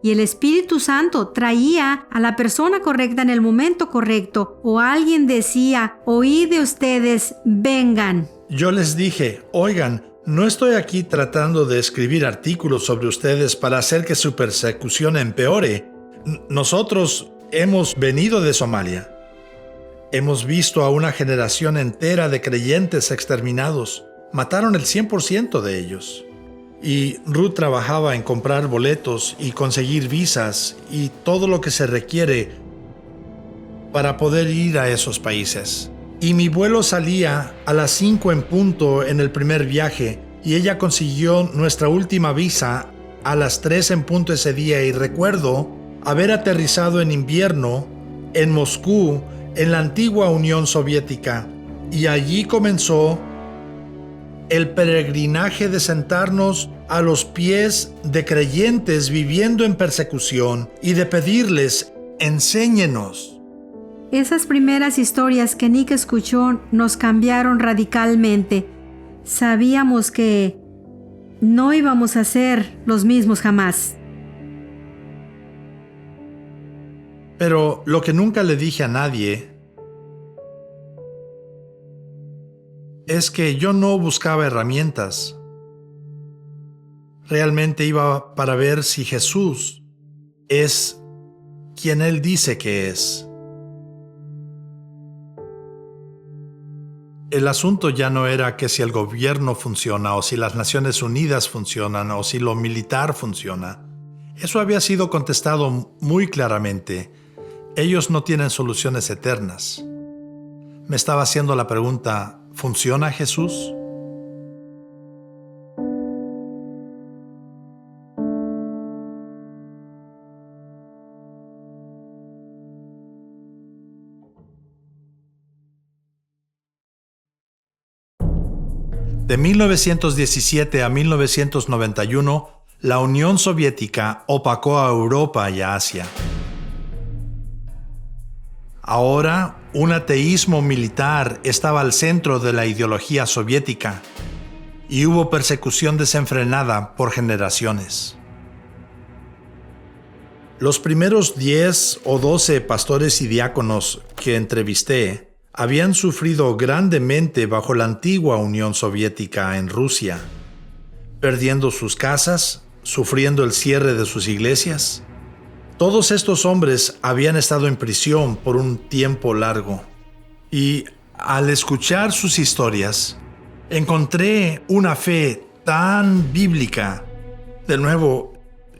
Y el Espíritu Santo traía a la persona correcta en el momento correcto, o alguien decía: oí de ustedes, vengan. Yo les dije: oigan, no estoy aquí tratando de escribir artículos sobre ustedes para hacer que su persecución empeore. Nosotros hemos venido de Somalia. Hemos visto a una generación entera de creyentes exterminados. Mataron el 100% de ellos. Y Ruth trabajaba en comprar boletos y conseguir visas y todo lo que se requiere para poder ir a esos países. Y mi vuelo salía a las 5 en punto en el primer viaje y ella consiguió nuestra última visa a las 3 en punto ese día, y recuerdo haber aterrizado en invierno en Moscú, en la antigua Unión Soviética, y allí comenzó el peregrinaje de sentarnos a los pies de creyentes viviendo en persecución y de pedirles, enséñenos. Esas primeras historias que Nick escuchó nos cambiaron radicalmente. Sabíamos que no íbamos a ser los mismos jamás. Pero lo que nunca le dije a nadie es que yo no buscaba herramientas. Realmente iba para ver si Jesús es quien Él dice que es. El asunto ya no era que si el gobierno funciona o si las Naciones Unidas funcionan o si lo militar funciona. Eso había sido contestado muy claramente. Ellos no tienen soluciones eternas. Me estaba haciendo la pregunta, ¿funciona Jesús? De 1917 a 1991, la Unión Soviética opacó a Europa y a Asia. Ahora, un ateísmo militar estaba al centro de la ideología soviética y hubo persecución desenfrenada por generaciones. Los primeros 10 o 12 pastores y diáconos que entrevisté habían sufrido grandemente bajo la antigua Unión Soviética en Rusia, perdiendo sus casas, sufriendo el cierre de sus iglesias. Todos estos hombres habían estado en prisión por un tiempo largo. Y al escuchar sus historias, encontré una fe tan bíblica. De nuevo,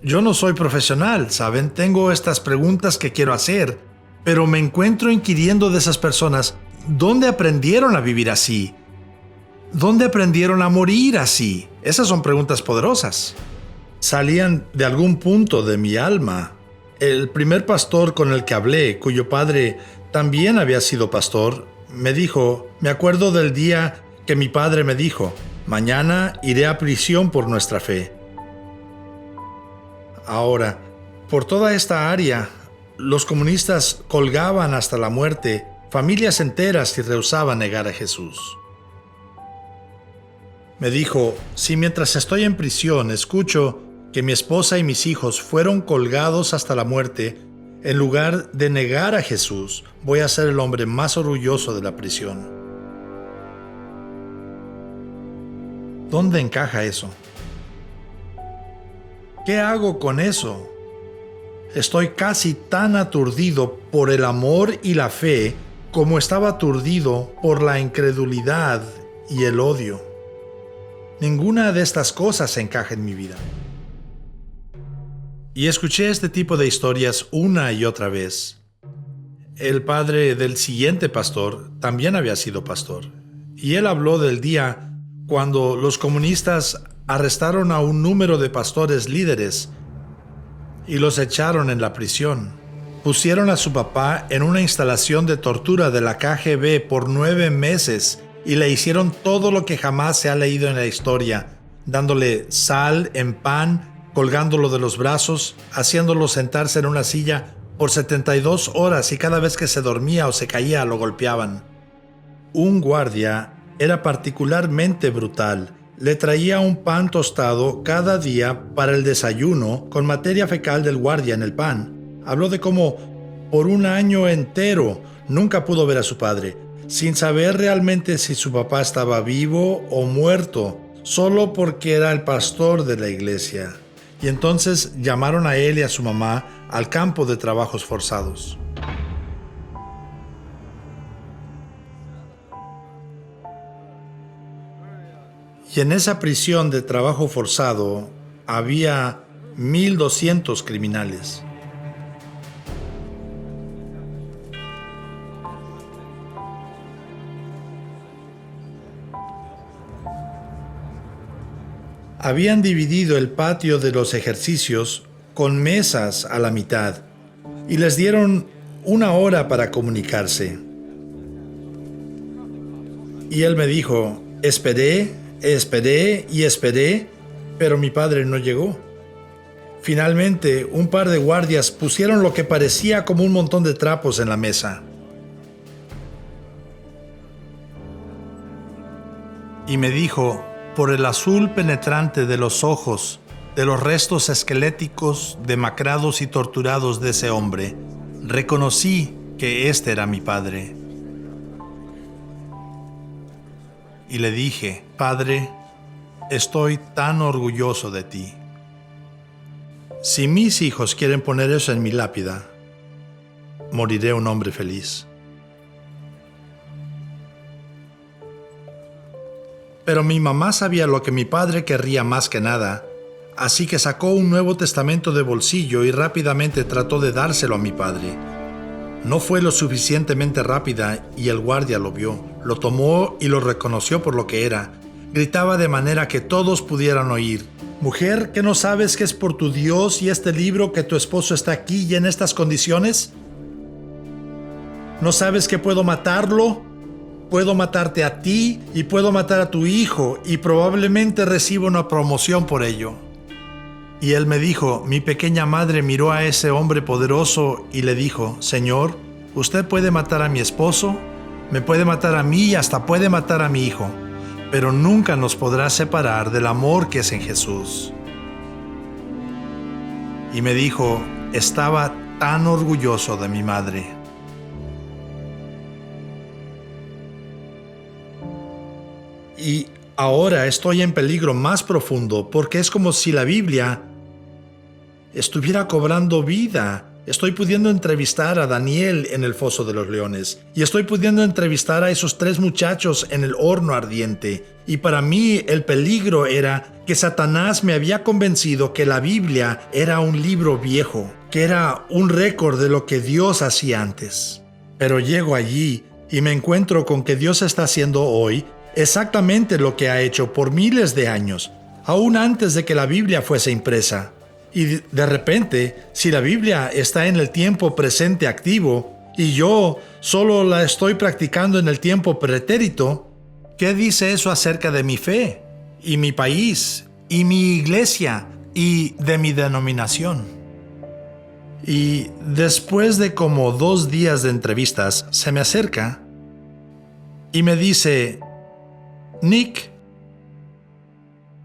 yo no soy profesional, ¿saben? Tengo estas preguntas que quiero hacer, pero me encuentro inquiriendo de esas personas, ¿dónde aprendieron a vivir así? ¿Dónde aprendieron a morir así? Esas son preguntas poderosas. Salían de algún punto de mi alma. El primer pastor con el que hablé, cuyo padre también había sido pastor, me dijo, me acuerdo del día que mi padre me dijo, mañana iré a prisión por nuestra fe. Ahora, por toda esta área, los comunistas colgaban hasta la muerte familias enteras y rehusaban negar a Jesús. Me dijo, si mientras estoy en prisión escucho que mi esposa y mis hijos fueron colgados hasta la muerte, en lugar de negar a Jesús, voy a ser el hombre más orgulloso de la prisión. ¿Dónde encaja eso? ¿Qué hago con eso? Estoy casi tan aturdido por el amor y la fe como estaba aturdido por la incredulidad y el odio. Ninguna de estas cosas encaja en mi vida. Y escuché este tipo de historias una y otra vez. El padre del siguiente pastor también había sido pastor, y él habló del día cuando los comunistas arrestaron a un número de pastores líderes y los echaron en la prisión. Pusieron a su papá en una instalación de tortura de la KGB por 9 meses y le hicieron todo lo que jamás se ha leído en la historia, dándole sal en pan, colgándolo de los brazos, haciéndolo sentarse en una silla por 72 horas y cada vez que se dormía o se caía lo golpeaban. Un guardia era particularmente brutal. Le traía un pan tostado cada día para el desayuno con materia fecal del guardia en el pan. Habló de cómo por un año entero nunca pudo ver a su padre, sin saber realmente si su papá estaba vivo o muerto, solo porque era el pastor de la iglesia. Y entonces llamaron a él y a su mamá al campo de trabajos forzados. Y en esa prisión de trabajo forzado había 1,200 criminales. Habían dividido el patio de los ejercicios con mesas a la mitad y les dieron 1 hora para comunicarse. Y él me dijo, esperé esperé y esperé, pero mi padre no llegó. Finalmente, un par de guardias pusieron lo que parecía como un montón de trapos en la mesa. Y me dijo, por el azul penetrante de los ojos, de los restos esqueléticos, demacrados y torturados de ese hombre, reconocí que este era mi padre. Y le dije, Padre, estoy tan orgulloso de ti. Si mis hijos quieren poner eso en mi lápida, moriré un hombre feliz. Pero mi mamá sabía lo que mi padre querría más que nada, así que sacó un Nuevo Testamento de bolsillo y rápidamente trató de dárselo a mi padre. No fue lo suficientemente rápida y el guardia lo vio, lo tomó y lo reconoció por lo que era. Gritaba de manera que todos pudieran oír. Mujer, ¿que no sabes que es por tu Dios y este libro que tu esposo está aquí y en estas condiciones? ¿No sabes que puedo matarlo? Puedo matarte a ti y puedo matar a tu hijo y probablemente reciba una promoción por ello. Y él me dijo, mi pequeña madre miró a ese hombre poderoso y le dijo, Señor, usted puede matar a mi esposo, me puede matar a mí y hasta puede matar a mi hijo, pero nunca nos podrá separar del amor que es en Jesús. Y me dijo, estaba tan orgulloso de mi madre. Y ahora estoy en peligro más profundo porque es como si la Biblia estuviera cobrando vida. Estoy pudiendo entrevistar a Daniel en el foso de los leones y estoy pudiendo entrevistar a esos 3 muchachos en el horno ardiente. Y para mí el peligro era que Satanás me había convencido que la Biblia era un libro viejo, que era un récord de lo que Dios hacía antes. Pero llego allí y me encuentro con que Dios está haciendo hoy exactamente lo que ha hecho por miles de años, aún antes de que la Biblia fuese impresa. Y de repente, si la Biblia está en el tiempo presente activo y yo solo la estoy practicando en el tiempo pretérito, ¿qué dice eso acerca de mi fe, y mi país, y mi iglesia, y de mi denominación? Y después de como 2 días de entrevistas, se me acerca y me dice, Nick,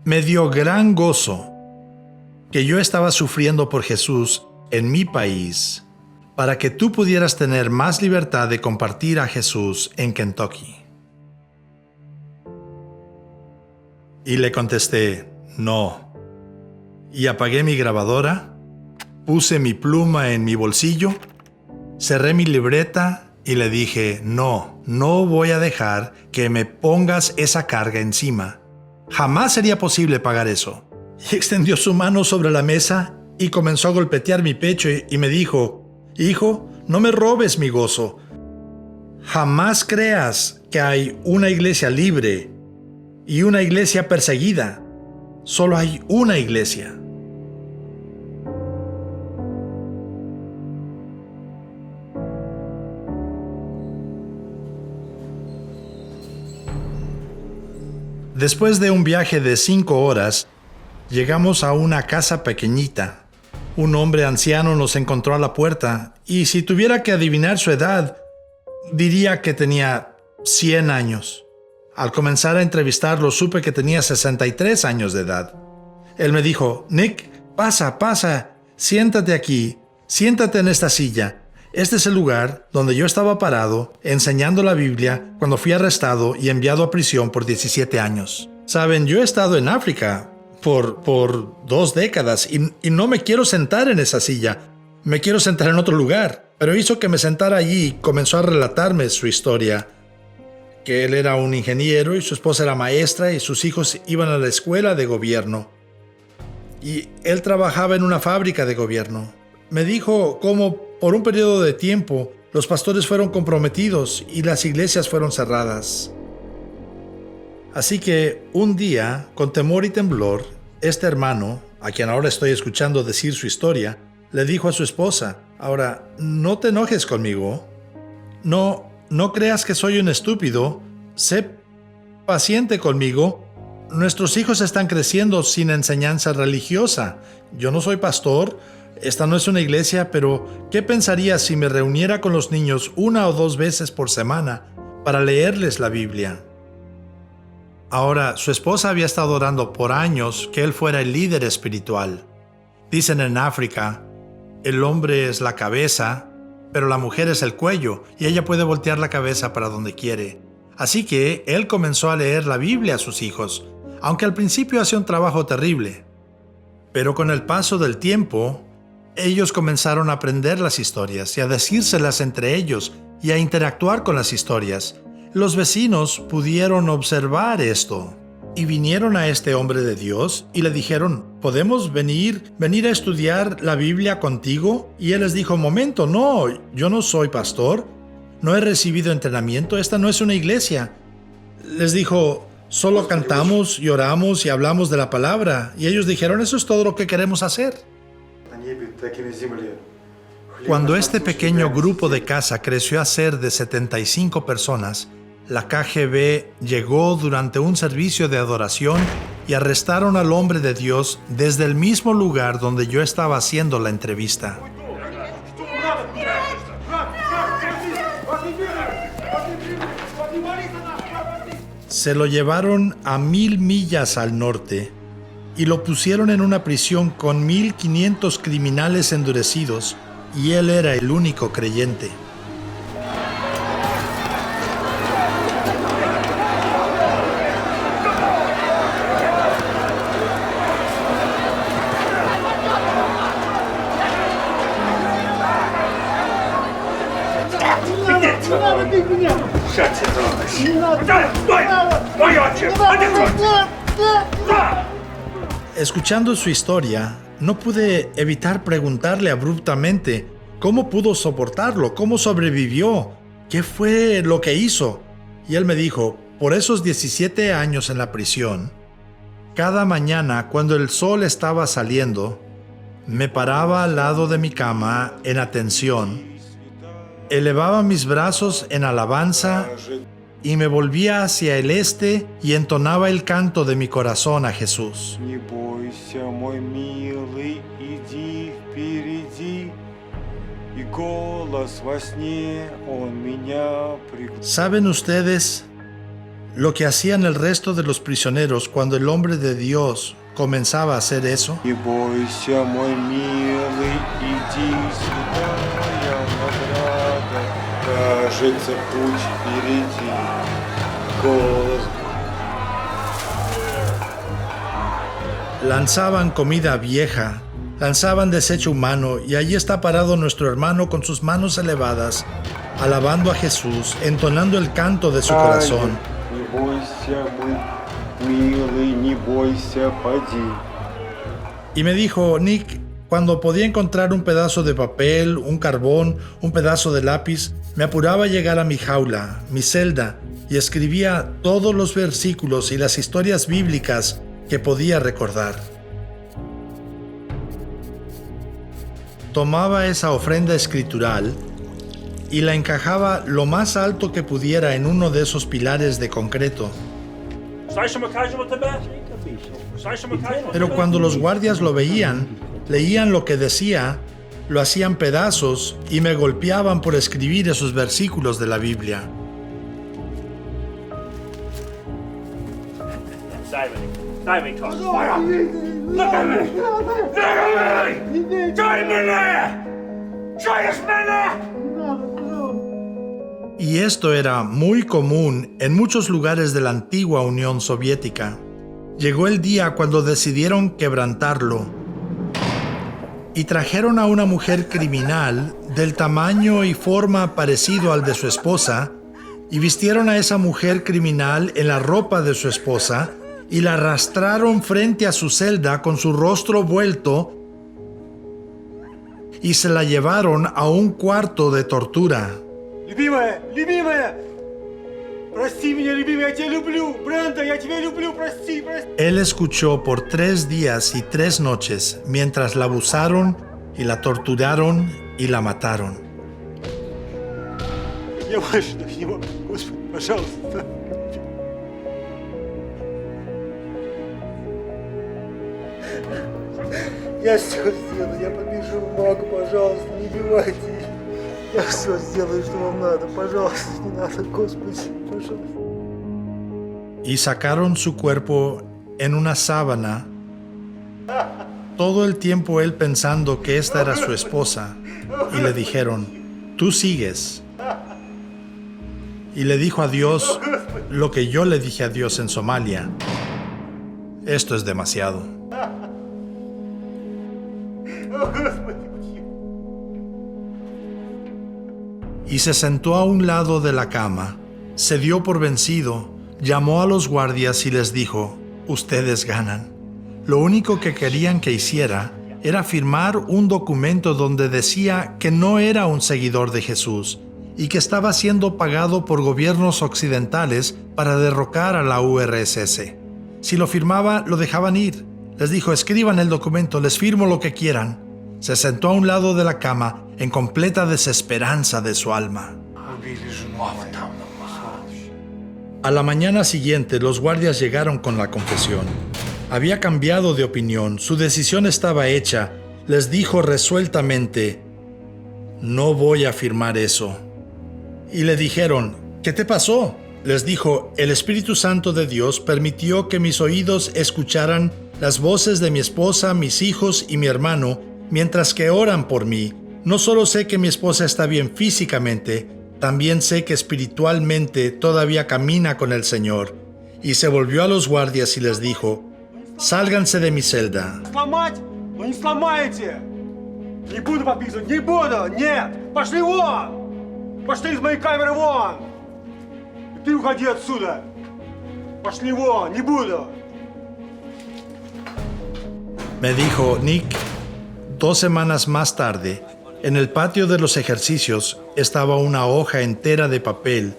me dio gran gozo que yo estaba sufriendo por Jesús en mi país para que tú pudieras tener más libertad de compartir a Jesús en Kentucky. Y le contesté, no. Y apagué mi grabadora, puse mi pluma en mi bolsillo, cerré mi libreta y le dije, no voy a dejar que me pongas esa carga encima. Jamás sería posible pagar eso. Y extendió su mano sobre la mesa y comenzó a golpetear mi pecho y me dijo, hijo, no me robes mi gozo. Jamás creas que hay una iglesia libre y una iglesia perseguida. Solo hay una iglesia. Después de un viaje de 5 horas, llegamos a una casa pequeñita. Un hombre anciano nos encontró a la puerta y si tuviera que adivinar su edad, diría que tenía 100 años. Al comenzar a entrevistarlo supe que tenía 63 años de edad. Él me dijo, Nick, pasa, siéntate aquí, siéntate en esta silla. Este es el lugar donde yo estaba parado enseñando la Biblia cuando fui arrestado y enviado a prisión por 17 años. Saben, yo he estado en África por 2 décadas y no me quiero sentar en esa silla. Me quiero sentar en otro lugar. Pero hizo que me sentara allí y comenzó a relatarme su historia. Que él era un ingeniero y su esposa era maestra y sus hijos iban a la escuela de gobierno. Y él trabajaba en una fábrica de gobierno. Me dijo cómo por un periodo de tiempo los pastores fueron comprometidos y las iglesias fueron cerradas. Así que un día, con temor y temblor, este hermano, a quien ahora estoy escuchando decir su historia, le dijo a su esposa, ahora, no te enojes conmigo. No creas que soy un estúpido. Sé paciente conmigo. nuestros hijos están creciendo sin enseñanza religiosa. Yo no soy pastor, esta no es una iglesia, pero ¿qué pensarías si me reuniera con los niños 1 o 2 veces por semana para leerles la Biblia? Ahora, su esposa había estado orando por años que él fuera el líder espiritual. Dicen en África, el hombre es la cabeza, pero la mujer es el cuello, y ella puede voltear la cabeza para donde quiere. Así que él comenzó a leer la Biblia a sus hijos, aunque al principio hacía un trabajo terrible. Pero con el paso del tiempo, ellos comenzaron a aprender las historias y a decírselas entre ellos y a interactuar con las historias. Los vecinos pudieron observar esto y vinieron a este hombre de Dios y le dijeron, ¿podemos venir a estudiar la Biblia contigo? Y él les dijo, momento, no, yo no soy pastor, no he recibido entrenamiento, esta no es una iglesia. Les dijo, solo cantamos y oramos y hablamos de la palabra. Y ellos dijeron, eso es todo lo que queremos hacer. Cuando este pequeño grupo de casa creció a ser de 75 personas, la KGB llegó durante un servicio de adoración y arrestaron al hombre de Dios desde el mismo lugar donde yo estaba haciendo la entrevista. Se lo llevaron a 1000 millas al norte y lo pusieron en una prisión con 1500 criminales endurecidos, y él era el único creyente. Escuchando su historia, no pude evitar preguntarle abruptamente cómo pudo soportarlo, cómo sobrevivió, qué fue lo que hizo. Y él me dijo, por esos 17 años en la prisión, cada mañana cuando el sol estaba saliendo, me paraba al lado de mi cama en atención, elevaba mis brazos en alabanza y me volvía hacia el este y entonaba el canto de mi corazón a Jesús. ¿Saben ustedes lo que hacían el resto de los prisioneros cuando el hombre de Dios comenzaba a hacer eso? Lanzaban comida vieja, lanzaban desecho humano, y allí está parado nuestro hermano con sus manos elevadas, alabando a Jesús, entonando el canto de su corazón. Y me dijo, Nick, cuando podía encontrar un pedazo de papel, un carbón, un pedazo de lápiz, me apuraba a llegar a mi jaula, mi celda, y escribía todos los versículos y las historias bíblicas que podía recordar. Tomaba esa ofrenda escritural y la encajaba lo más alto que pudiera en uno de esos pilares de concreto. Pero cuando los guardias lo veían, leían lo que decía, lo hacían pedazos y me golpeaban por escribir esos versículos de la Biblia. Y esto era muy común en muchos lugares de la antigua Unión Soviética. Llegó el día cuando decidieron quebrantarlo y trajeron a una mujer criminal del tamaño y forma parecido al de su esposa, y vistieron a esa mujer criminal en la ropa de su esposa y la arrastraron frente a su celda con su rostro vuelto y se la llevaron a un cuarto de tortura. Любимая! Прости меня, любимая, я тебя люблю! Бренда, я тебя люблю, прости! Él escuchó por 3 días y 3 noches mientras la abusaron y la torturaron y la mataron. Я больше так не могу, Господи, пожалуйста. Я все сделаю, я побежу в МАК, пожалуйста, не бивайте. Я все сделаю, что вам надо, пожалуйста, не надо, Господи, пожалуйста. Y sacaron su cuerpo en una sábana, todo el tiempo él pensando que esta era su esposa, y le dijeron, tú sigues. Y le dijo a Dios lo que yo le dije a Dios en Somalia, esto es demasiado. Y se sentó a un lado de la cama, se dio por vencido, llamó a los guardias y les dijo, ustedes ganan. Lo único que querían que hiciera era firmar un documento donde decía que no era un seguidor de Jesús y que estaba siendo pagado por gobiernos occidentales para derrocar a la URSS. Si lo firmaba, lo dejaban ir. Les dijo, escriban el documento, les firmo lo que quieran. Se sentó a un lado de la cama en completa desesperanza de su alma. A la mañana siguiente, los guardias llegaron con la confesión. Había cambiado de opinión, su decisión estaba hecha. Les dijo resueltamente, no voy a firmar eso. Y le dijeron, ¿qué te pasó? Les dijo, el Espíritu Santo de Dios permitió que mis oídos escucharan las voces de mi esposa, mis hijos y mi hermano, mientras que oran por mí. No solo sé que mi esposa está bien físicamente, también sé que espiritualmente todavía camina con el Señor. Y se volvió a los guardias y les dijo, sálganse de mi celda. Сломать? Ну не сломаете! Не буду подписывать, не буду! Нет! Пошли вон! Пошли из моей камеры вон! И ты уходи отсюда! Пошли вон! Не буду! Me dijo, Nick, 2 semanas más tarde, en el patio de los ejercicios estaba una hoja entera de papel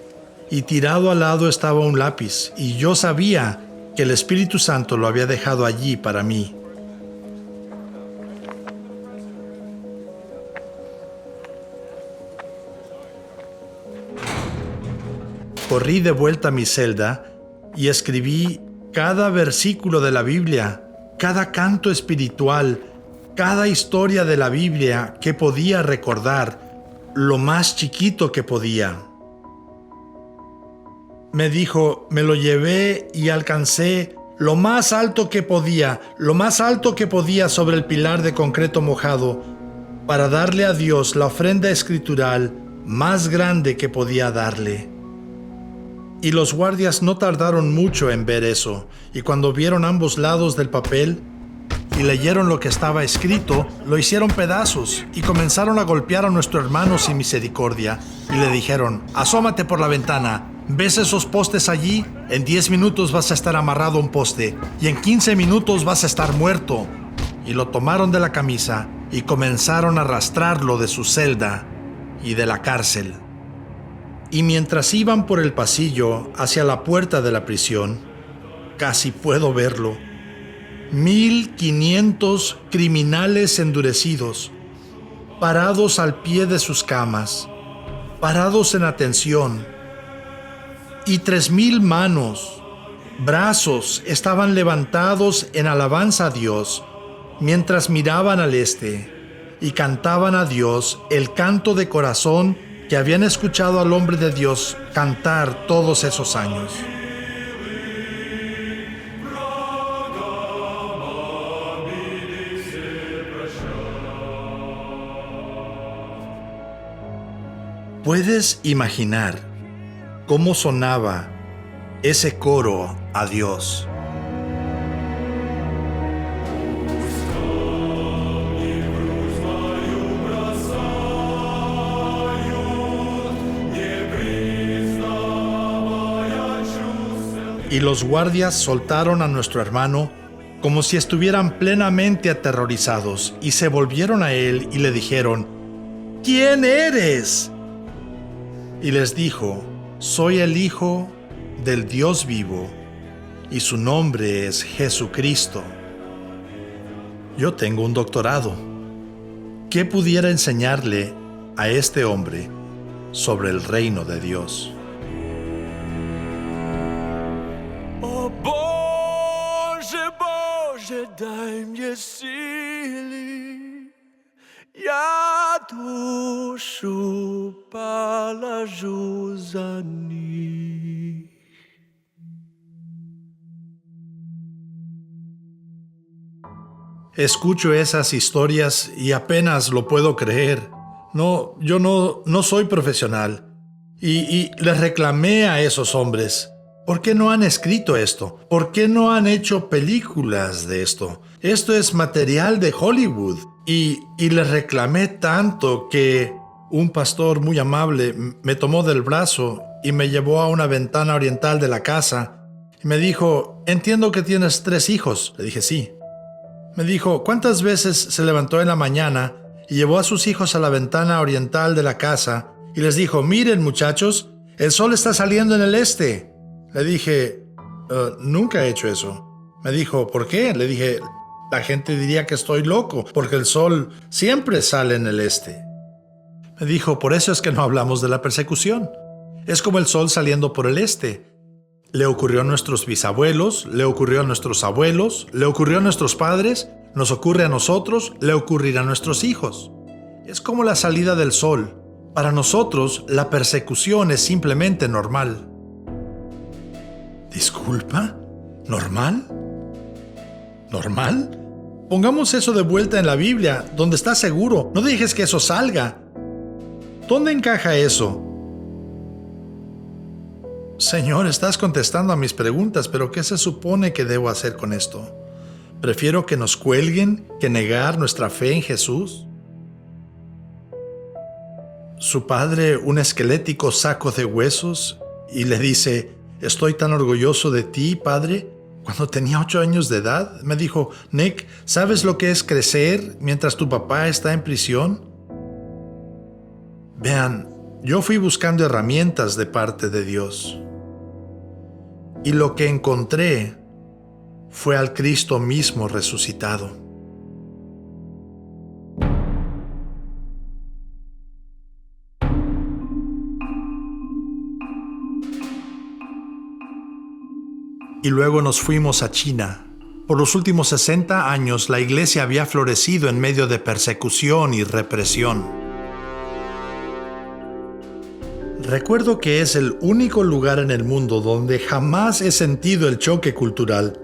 y tirado al lado estaba un lápiz y yo sabía que el Espíritu Santo lo había dejado allí para mí. Corrí de vuelta a mi celda y escribí cada versículo de la Biblia, cada canto espiritual, cada historia de la Biblia que podía recordar, lo más chiquito que podía. Me dijo, me lo llevé y alcancé lo más alto que podía sobre el pilar de concreto mojado, para darle a Dios la ofrenda escritural más grande que podía darle. Y los guardias no tardaron mucho en ver eso, y cuando vieron ambos lados del papel y leyeron lo que estaba escrito, lo hicieron pedazos y comenzaron a golpear a nuestro hermano sin misericordia, y le dijeron, asómate por la ventana, ¿ves esos postes allí? En 10 minutos vas a estar amarrado a un poste, y en 15 minutos vas a estar muerto. Y lo tomaron de la camisa y comenzaron a arrastrarlo de su celda y de la cárcel. Y mientras iban por el pasillo hacia la puerta de la prisión, casi puedo verlo, 1,500 criminales endurecidos, parados al pie de sus camas, parados en atención, y 3,000 manos, brazos estaban levantados en alabanza a Dios, mientras miraban al este y cantaban a Dios el canto de corazón que habían escuchado al hombre de Dios cantar todos esos años. ¿Puedes imaginar cómo sonaba ese coro a Dios? Y los guardias soltaron a nuestro hermano como si estuvieran plenamente aterrorizados y se volvieron a él y le dijeron, ¿quién eres? Y les dijo, soy el Hijo del Dios vivo y su nombre es Jesucristo. Yo tengo un doctorado. ¿Qué pudiera enseñarle a este hombre sobre el reino de Dios? О Боже, Боже, дай Jesili, ya dušu palažu za njih. Escucho esas historias y apenas lo puedo creer. No, yo no soy profesional. Y les reclamé a esos hombres. ¿Por qué no han escrito esto? ¿Por qué no han hecho películas de esto? Esto es material de Hollywood. Y les reclamé tanto que un pastor muy amable me tomó del brazo y me llevó a una ventana oriental de la casa. Y me dijo, entiendo que tienes 3 hijos. Le dije, sí. Me dijo, ¿cuántas veces se levantó en la mañana y llevó a sus hijos a la ventana oriental de la casa y les dijo, miren muchachos, el sol está saliendo en el este? Le dije, nunca he hecho eso. Me dijo, ¿por qué? Le dije, la gente diría que estoy loco porque el sol siempre sale en el este. Me dijo, por eso es que no hablamos de la persecución. Es como el sol saliendo por el este. Le ocurrió a nuestros bisabuelos, le ocurrió a nuestros abuelos, le ocurrió a nuestros padres, nos ocurre a nosotros, le ocurrirá a nuestros hijos. Es como la salida del sol. Para nosotros, la persecución es simplemente normal. ¿Disculpa? ¿Normal? ¿Normal? Pongamos eso de vuelta en la Biblia, donde está seguro. No dejes que eso salga. ¿Dónde encaja eso? Señor, estás contestando a mis preguntas, pero ¿qué se supone que debo hacer con esto? ¿Prefiero que nos cuelguen que negar nuestra fe en Jesús? Su padre, un esquelético saco de huesos, y le dice, estoy tan orgulloso de ti, padre. Cuando tenía 8 años de edad, me dijo, Nick, ¿sabes lo que es crecer mientras tu papá está en prisión? Vean, yo fui buscando herramientas de parte de Dios. Y lo que encontré fue al Cristo mismo resucitado. Y luego nos fuimos a China. Por los últimos 60 años la iglesia había florecido en medio de persecución y represión. Recuerdo que es el único lugar en el mundo donde jamás he sentido el choque cultural.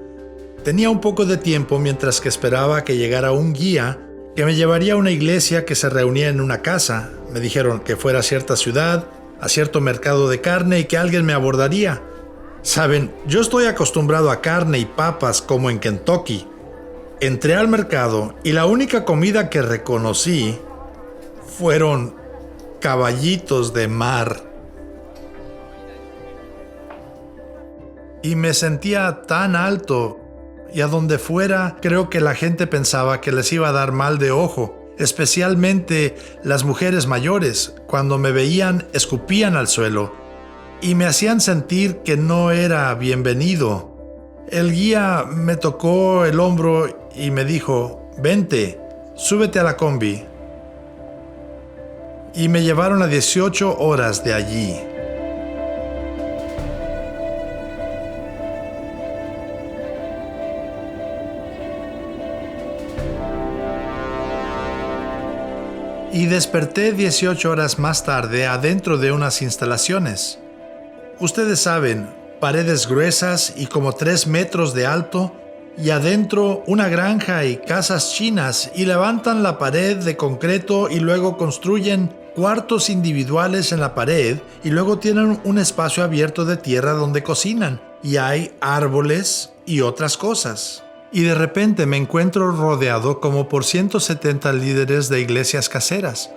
Tenía un poco de tiempo mientras que esperaba que llegara un guía que me llevaría a una iglesia que se reunía en una casa. Me dijeron que fuera a cierta ciudad, a cierto mercado de carne y que alguien me abordaría. Saben, yo estoy acostumbrado a carne y papas como en Kentucky. Entré al mercado y la única comida que reconocí fueron caballitos de mar. Y me sentía tan alto, y a donde fuera creo que la gente pensaba que les iba a dar mal de ojo, especialmente las mujeres mayores. Cuando me veían, escupían al suelo y me hacían sentir que no era bienvenido. El guía me tocó el hombro y me dijo, vente, súbete a la combi. Y me llevaron a 18 horas de allí. Y desperté 18 horas más tarde adentro de unas instalaciones. Ustedes saben, paredes gruesas y como 3 metros de alto, y adentro una granja y casas chinas, y levantan la pared de concreto y luego construyen cuartos individuales en la pared y luego tienen un espacio abierto de tierra donde cocinan y hay árboles y otras cosas. Y de repente me encuentro rodeado como por 170 líderes de iglesias caseras,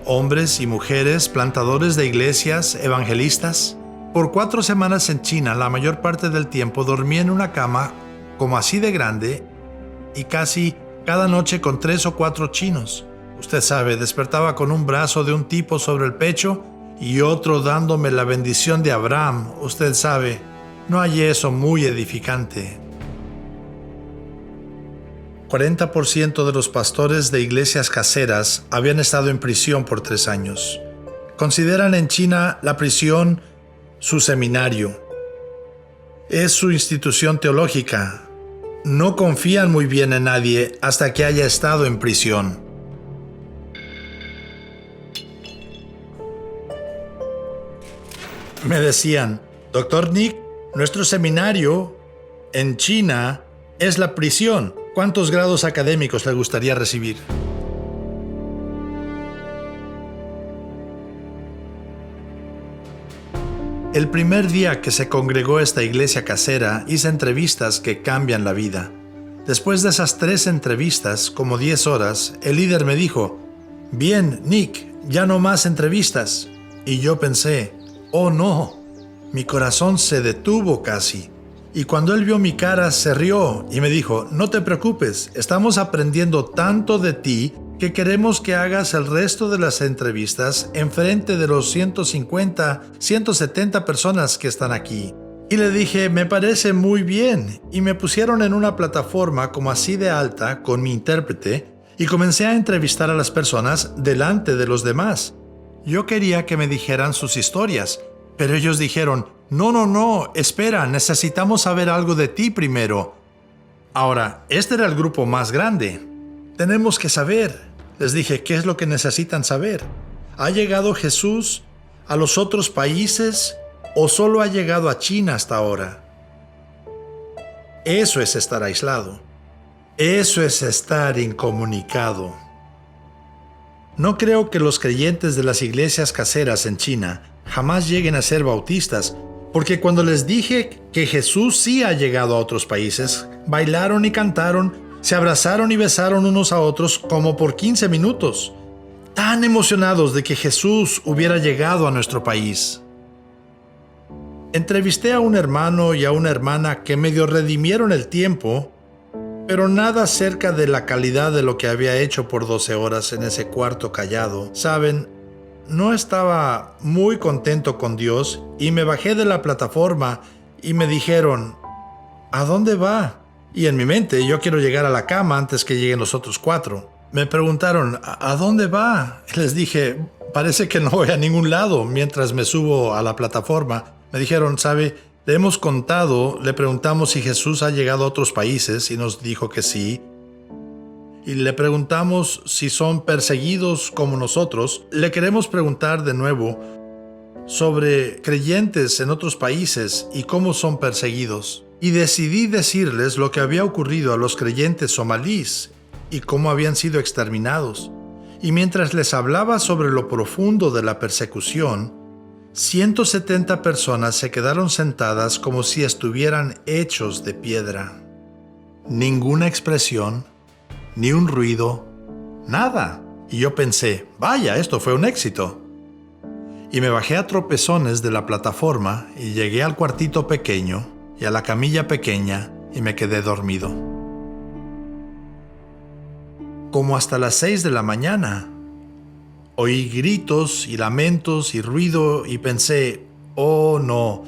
hombres y mujeres, plantadores de iglesias, evangelistas. Por 4 semanas en China, la mayor parte del tiempo dormí en una cama como así de grande y casi cada noche con 3 o 4 chinos. Usted sabe, despertaba con un brazo de un tipo sobre el pecho y otro dándome la bendición de Abraham. Usted sabe, no hay eso muy edificante. 40% de los pastores de iglesias caseras habían estado en prisión por 3 años. Consideran en China la prisión su seminario. Es su institución teológica. no confían muy bien en nadie hasta que haya estado en prisión. Me decían, Dr. Nick, nuestro seminario en China es la prisión. ¿Cuántos grados académicos le gustaría recibir? El primer día que se congregó esta iglesia casera, hice entrevistas que cambian la vida. Después de esas 3 entrevistas, como 10 horas, el líder me dijo, bien, Nick, ya no más entrevistas. Y yo pensé, oh no, mi corazón se detuvo casi. Y cuando él vio mi cara, se rió y me dijo, no te preocupes, estamos aprendiendo tanto de ti que queremos que hagas el resto de las entrevistas enfrente de los 150, 170 personas que están aquí. Y le dije, me parece muy bien. Y me pusieron en una plataforma como así de alta con mi intérprete y comencé a entrevistar a las personas delante de los demás. Yo quería que me dijeran sus historias, pero ellos dijeron, no, espera, necesitamos saber algo de ti primero. Ahora, este era el grupo más grande. Tenemos que saber. Les dije, ¿qué es lo que necesitan saber? ¿Ha llegado Jesús a los otros países o solo ha llegado a China hasta ahora? Eso es estar aislado. Eso es estar incomunicado. No creo que los creyentes de las iglesias caseras en China jamás lleguen a ser bautistas, porque cuando les dije que Jesús sí ha llegado a otros países, bailaron y cantaron, se abrazaron y besaron unos a otros como por 15 minutos, tan emocionados de que Jesús hubiera llegado a nuestro país. Entrevisté a un hermano y a una hermana que medio redimieron el tiempo, pero nada cerca de la calidad de lo que había hecho por 12 horas en ese cuarto callado. Saben, no estaba muy contento con Dios y me bajé de la plataforma y me dijeron, ¿a dónde va? Y en mi mente, yo quiero llegar a la cama antes que lleguen los otros 4. Me preguntaron, ¿a dónde va? Les dije, parece que no voy a ningún lado mientras me subo a la plataforma. Me dijeron, ¿sabe? Le hemos contado, le preguntamos si Jesús ha llegado a otros países y nos dijo que sí. Y le preguntamos si son perseguidos como nosotros. Le queremos preguntar de nuevo sobre creyentes en otros países y cómo son perseguidos. Y decidí decirles lo que había ocurrido a los creyentes somalíes y cómo habían sido exterminados. Y mientras les hablaba sobre lo profundo de la persecución, 170 personas se quedaron sentadas como si estuvieran hechos de piedra. Ninguna expresión, ni un ruido, nada. Y yo pensé, vaya, esto fue un éxito. Y me bajé a tropezones de la plataforma y llegué al cuartito pequeño y a la camilla pequeña y me quedé dormido. Como hasta las 6 de la mañana, oí gritos y lamentos y ruido y pensé, oh no,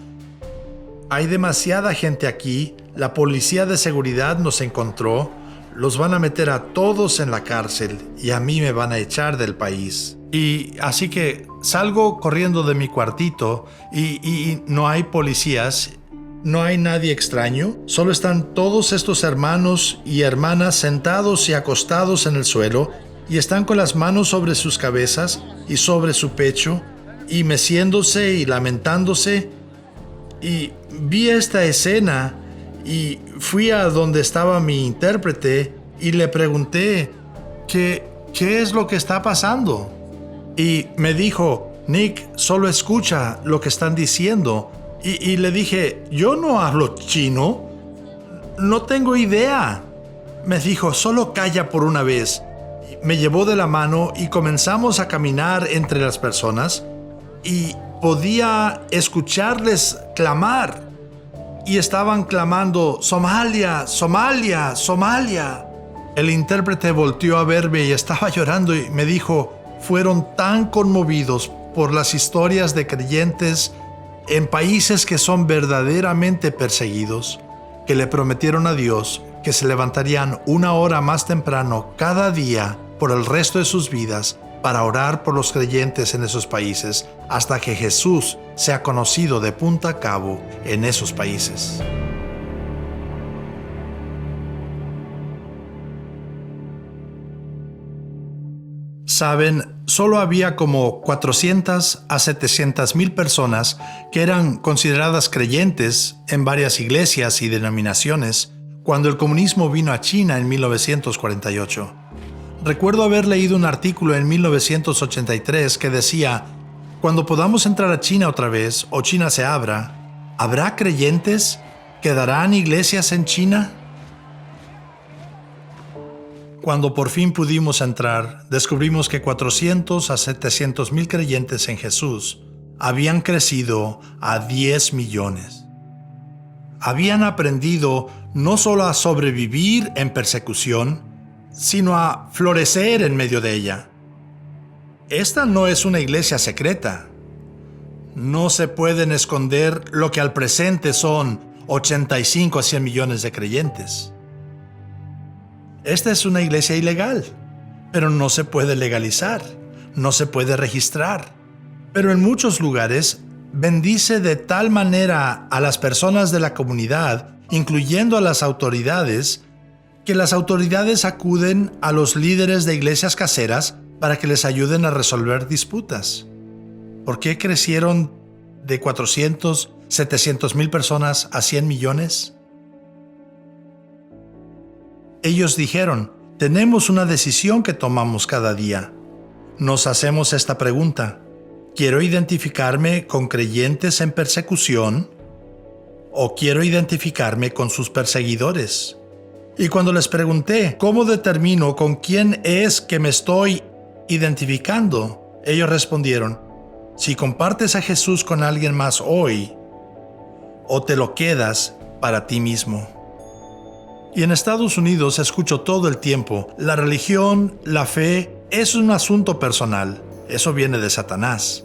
hay demasiada gente aquí, la policía de seguridad nos encontró, los van a meter a todos en la cárcel y a mí me van a echar del país. Y así que salgo corriendo de mi cuartito y no hay policías. No hay nadie extraño, solo están todos estos hermanos y hermanas sentados y acostados en el suelo y están con las manos sobre sus cabezas y sobre su pecho y meciéndose y lamentándose. Y vi esta escena y fui a donde estaba mi intérprete y le pregunté, ¿qué es lo que está pasando? Y me dijo, Nick, solo escucha lo que están diciendo. Y le dije, yo no hablo chino, no tengo idea. Me dijo, solo calla por una vez. Me llevó de la mano y comenzamos a caminar entre las personas y podía escucharles clamar. Y estaban clamando, Somalia, Somalia, Somalia. El intérprete volteó a verme y estaba llorando y me dijo, fueron tan conmovidos por las historias de creyentes en países que son verdaderamente perseguidos, que le prometieron a Dios que se levantarían 1 hora más temprano cada día por el resto de sus vidas para orar por los creyentes en esos países hasta que Jesús sea conocido de punta a cabo en esos países. Saben, solo había como 400 a 700 mil personas que eran consideradas creyentes en varias iglesias y denominaciones cuando el comunismo vino a China en 1948. Recuerdo haber leído un artículo en 1983 que decía: cuando podamos entrar a China otra vez o China se abra, ¿habrá creyentes? ¿Quedarán iglesias en China? Cuando por fin pudimos entrar, descubrimos que 400 a 700 mil creyentes en Jesús habían crecido a 10 millones. Habían aprendido no solo a sobrevivir en persecución, sino a florecer en medio de ella. Esta no es una iglesia secreta. No se pueden esconder lo que al presente son 85 a 100 millones de creyentes. Esta es una iglesia ilegal, pero no se puede legalizar, no se puede registrar. Pero en muchos lugares bendice de tal manera a las personas de la comunidad, incluyendo a las autoridades, que las autoridades acuden a los líderes de iglesias caseras para que les ayuden a resolver disputas. ¿Por qué crecieron de 400, 700 mil personas a 100 millones? Ellos dijeron: tenemos una decisión que tomamos cada día. Nos hacemos esta pregunta: ¿quiero identificarme con creyentes en persecución o quiero identificarme con sus perseguidores? Y cuando les pregunté cómo determino con quién es que me estoy identificando, ellos respondieron: si compartes a Jesús con alguien más hoy, o te lo quedas para ti mismo. Y en Estados Unidos escucho todo el tiempo: la religión, la fe, es un asunto personal. Eso viene de Satanás.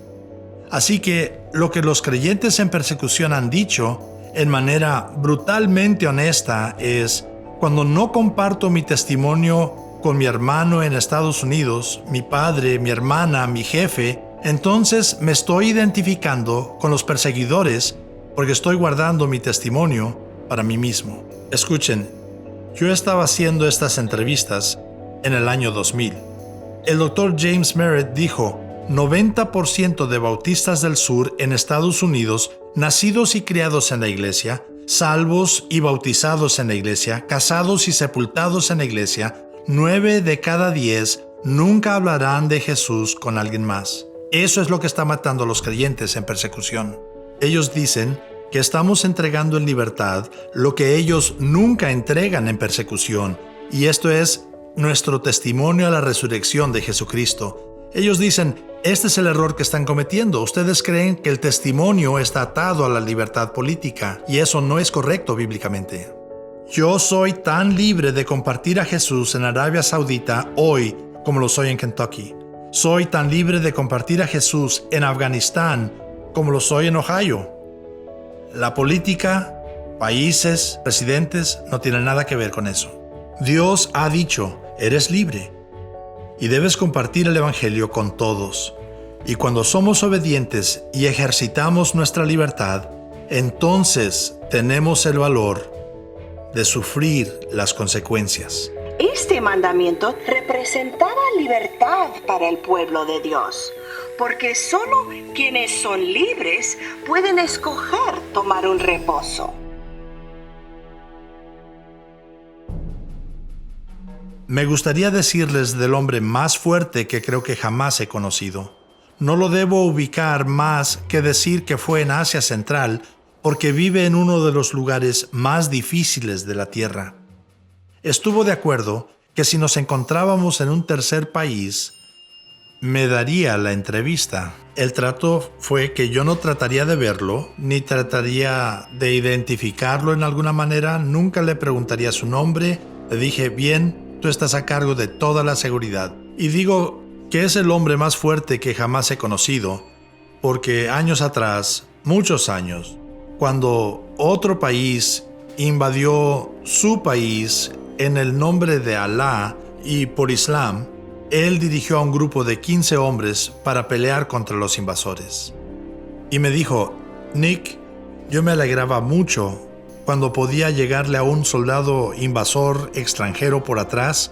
Así que lo que los creyentes en persecución han dicho, en manera brutalmente honesta, es: cuando no comparto mi testimonio con mi hermano en Estados Unidos, mi padre, mi hermana, mi jefe, entonces me estoy identificando con los perseguidores porque estoy guardando mi testimonio para mí mismo. Escuchen, yo estaba haciendo estas entrevistas en el año 2000. El Dr. James Merritt dijo: 90% de bautistas del sur en Estados Unidos, nacidos y criados en la iglesia, salvos y bautizados en la iglesia, casados y sepultados en la iglesia, 9 de cada 10 nunca hablarán de Jesús con alguien más. Eso es lo que está matando a los creyentes en persecución. Ellos dicen que estamos entregando en libertad lo que ellos nunca entregan en persecución, y esto es nuestro testimonio a la resurrección de Jesucristo. Ellos dicen: este es el error que están cometiendo. Ustedes creen que el testimonio está atado a la libertad política, y eso no es correcto bíblicamente. Yo soy tan libre de compartir a Jesús en Arabia Saudita hoy como lo soy en Kentucky. Soy tan libre de compartir a Jesús en Afganistán como lo soy en Ohio. La política, países, presidentes no tienen nada que ver con eso. Dios ha dicho: eres libre y debes compartir el evangelio con todos. Y cuando somos obedientes y ejercitamos nuestra libertad, entonces tenemos el valor de sufrir las consecuencias. Este mandamiento representaba libertad para el pueblo de Dios, porque solo quienes son libres pueden escoger tomar un reposo. Me gustaría decirles del hombre más fuerte que creo que jamás he conocido. No lo debo ubicar más que decir que fue en Asia Central, porque vive en uno de los lugares más difíciles de la tierra. Estuvo de acuerdo que si nos encontrábamos en un tercer país, me daría la entrevista. El trato fue que yo no trataría de verlo, ni trataría de identificarlo en alguna manera, nunca le preguntaría su nombre. Le dije: bien, tú estás a cargo de toda la seguridad. Y digo que es el hombre más fuerte que jamás he conocido, porque años atrás, muchos años, cuando otro país invadió su país en el nombre de Alá y por Islam, él dirigió a un grupo de 15 hombres para pelear contra los invasores. Y me dijo: Nick, yo me alegraba mucho cuando podía llegarle a un soldado invasor extranjero por atrás,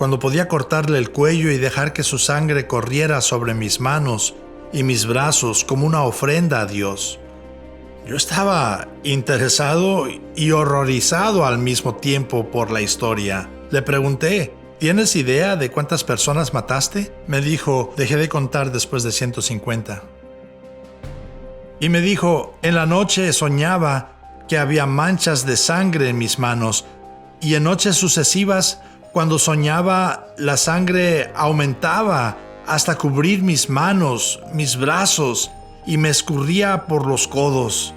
cuando podía cortarle el cuello y dejar que su sangre corriera sobre mis manos y mis brazos como una ofrenda a Dios. Yo estaba interesado y horrorizado al mismo tiempo por la historia. Le pregunté, ¿tienes idea de cuántas personas mataste? Me dijo, dejé de contar después de 150. Y me dijo, en la noche soñaba que había manchas de sangre en mis manos, y en noches sucesivas, cuando soñaba, la sangre aumentaba hasta cubrir mis manos, mis brazos, y me escurría por los codos.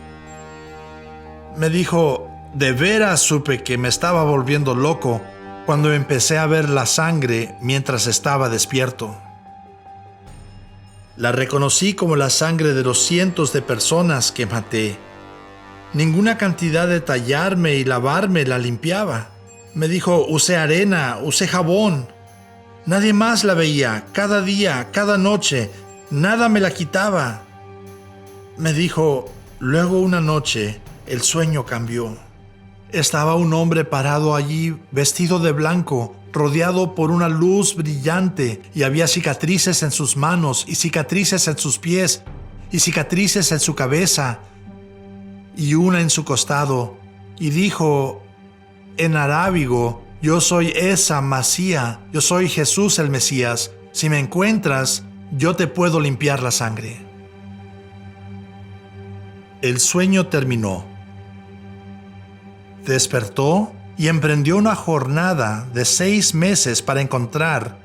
Me dijo, de veras supe que me estaba volviendo loco cuando empecé a ver la sangre mientras estaba despierto. La reconocí como la sangre de los cientos de personas que maté. Ninguna cantidad de tallarme y lavarme la limpiaba. Me dijo, usé arena, usé jabón. Nadie más la veía, cada día, cada noche, nada me la quitaba. Me dijo, luego una noche, el sueño cambió. Estaba un hombre parado allí, vestido de blanco, rodeado por una luz brillante, y había cicatrices en sus manos, y cicatrices en sus pies, y cicatrices en su cabeza, y una en su costado. Y dijo en arábigo, yo soy esa Masía, yo soy Jesús el Mesías. Si me encuentras, yo te puedo limpiar la sangre. El sueño terminó. Despertó y emprendió una jornada de 6 meses para encontrar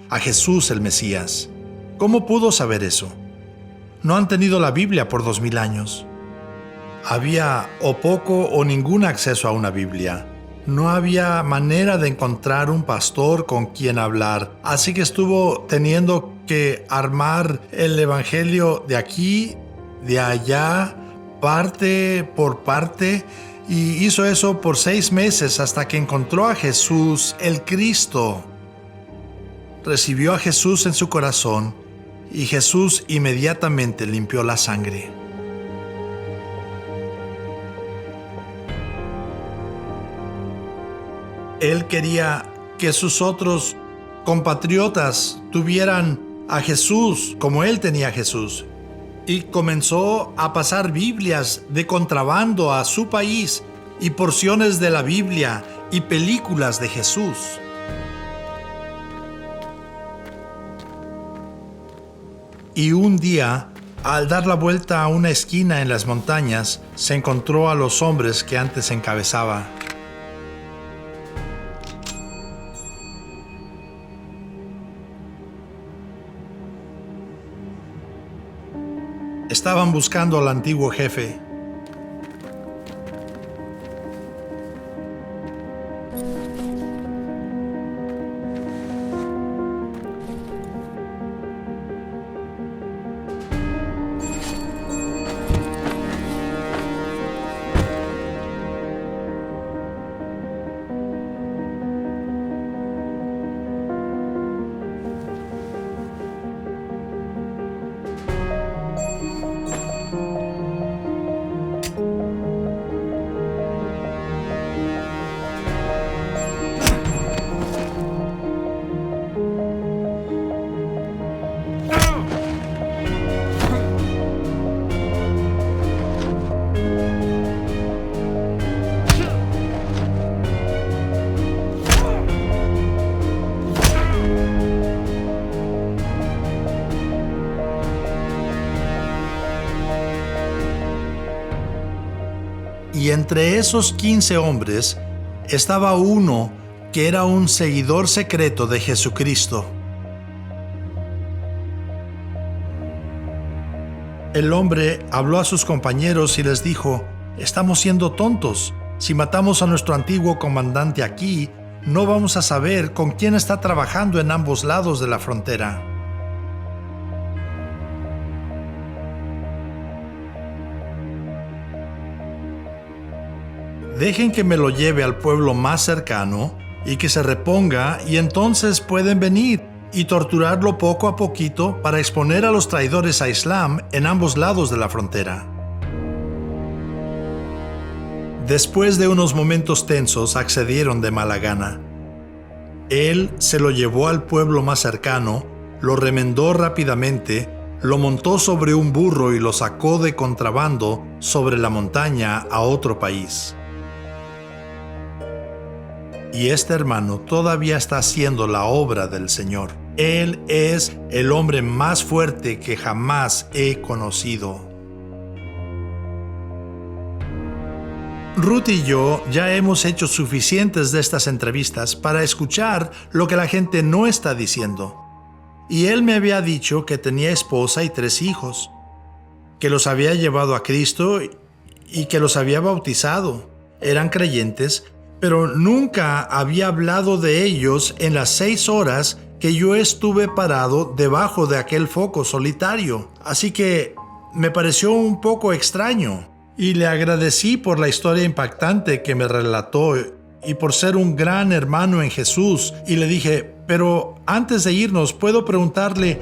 a Jesús el Mesías. ¿Cómo pudo saber eso? No han tenido la Biblia por 2000 años. Había o poco o ningún acceso a una Biblia. No había manera de encontrar un pastor con quien hablar, así que estuvo teniendo que armar el evangelio de aquí, de allá, parte por parte, y hizo eso por 6 meses hasta que encontró a Jesús, el Cristo. Recibió a Jesús en su corazón y Jesús inmediatamente limpió la sangre. Él quería que sus otros compatriotas tuvieran a Jesús como él tenía a Jesús. Y comenzó a pasar Biblias de contrabando a su país y porciones de la Biblia y películas de Jesús. Y un día, al dar la vuelta a una esquina en las montañas, se encontró a los hombres que antes encabezaba. Estaban buscando al antiguo jefe. Y entre esos 15 hombres estaba uno que era un seguidor secreto de Jesucristo. El hombre habló a sus compañeros y les dijo, estamos siendo tontos. Si matamos a nuestro antiguo comandante aquí, no vamos a saber con quién está trabajando en ambos lados de la frontera. Dejen que me lo lleve al pueblo más cercano y que se reponga, y entonces pueden venir y torturarlo poco a poquito para exponer a los traidores a Islam en ambos lados de la frontera. Después de unos momentos tensos, accedieron de mala gana. Él se lo llevó al pueblo más cercano, lo remendó rápidamente, lo montó sobre un burro y lo sacó de contrabando sobre la montaña a otro país. Y este hermano todavía está haciendo la obra del Señor. Él es el hombre más fuerte que jamás he conocido. Ruth y yo ya hemos hecho suficientes de estas entrevistas para escuchar lo que la gente no está diciendo. Y él me había dicho que tenía esposa y 3 hijos, que los había llevado a Cristo y que los había bautizado. Eran creyentes, pero nunca había hablado de ellos en las 6 horas que yo estuve parado debajo de aquel foco solitario. Así que me pareció un poco extraño. Y le agradecí por la historia impactante que me relató y por ser un gran hermano en Jesús. Y le dije, pero antes de irnos, ¿puedo preguntarle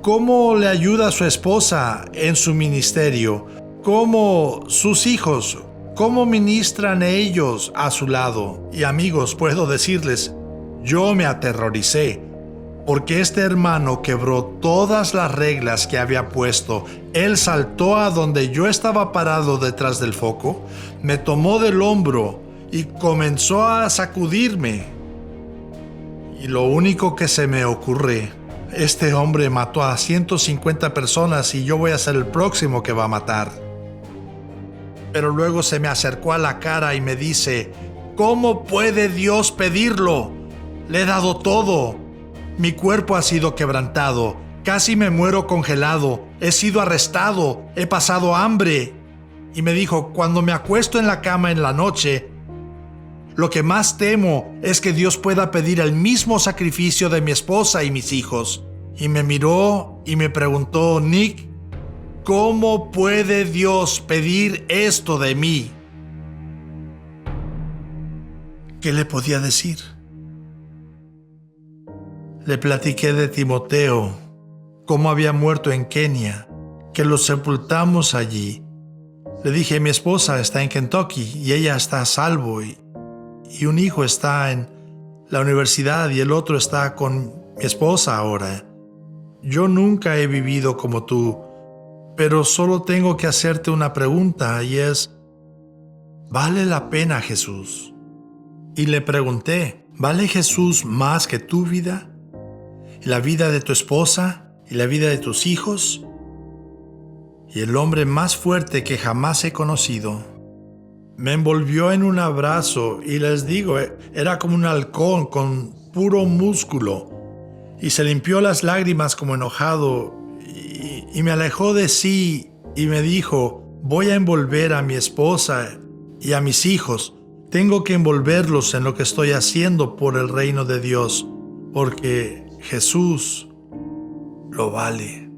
cómo le ayuda a su esposa en su ministerio? ¿Cómo sus hijos? ¿Cómo ministran ellos a su lado? Y amigos, puedo decirles, yo me aterroricé. Porque este hermano quebró todas las reglas que había puesto. Él saltó a donde yo estaba parado detrás del foco, me tomó del hombro y comenzó a sacudirme. Y lo único que se me ocurre, este hombre mató a 150 personas y yo voy a ser el próximo que va a matar. Pero luego se me acercó a la cara y me dice, ¿cómo puede Dios pedirlo? Le he dado todo. Mi cuerpo ha sido quebrantado, casi me muero congelado, he sido arrestado, he pasado hambre. Y me dijo, cuando me acuesto en la cama en la noche, lo que más temo es que Dios pueda pedir el mismo sacrificio de mi esposa y mis hijos. Y me miró y me preguntó, Nick, ¿cómo puede Dios pedir esto de mí? ¿Qué le podía decir? Le platiqué de Timoteo, cómo había muerto en Kenia, que lo sepultamos allí. Le dije, mi esposa está en Kentucky y ella está a salvo y un hijo está en la universidad y el otro está con mi esposa ahora. Yo nunca he vivido como tú, pero solo tengo que hacerte una pregunta y es, ¿vale la pena Jesús? Y le pregunté, ¿vale Jesús más que tu vida? ¿La vida de tu esposa y la vida de tus hijos? Y el hombre más fuerte que jamás he conocido me envolvió en un abrazo y les digo, era como un halcón con puro músculo y se limpió las lágrimas como enojado y me alejó de sí y me dijo, voy a envolver a mi esposa y a mis hijos. Tengo que envolverlos en lo que estoy haciendo por el reino de Dios, porque Jesús lo vale.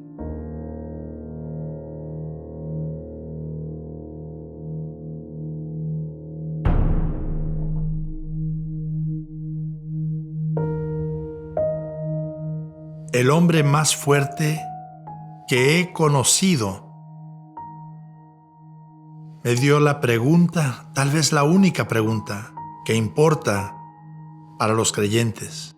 El hombre más fuerte que he conocido me dio la pregunta, tal vez la única pregunta que importa para los creyentes.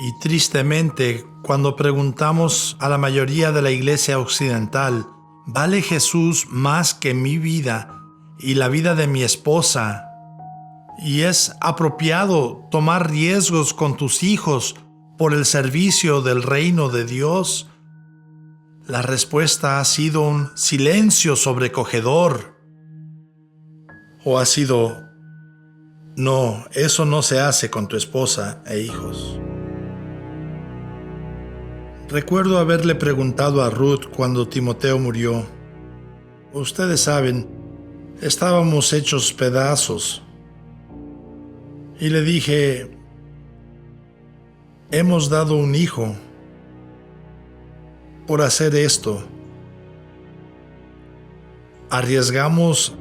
Y tristemente, cuando preguntamos a la mayoría de la iglesia occidental, ¿vale Jesús más que mi vida y la vida de mi esposa? ¿Y es apropiado tomar riesgos con tus hijos por el servicio del reino de Dios? La respuesta ha sido un silencio sobrecogedor. ¿O ha sido, no, eso no se hace con tu esposa e hijos? Recuerdo haberle preguntado a Ruth cuando Timoteo murió. Ustedes saben, estábamos hechos pedazos. Y le dije, hemos dado un hijo por hacer esto. ¿Arriesgamos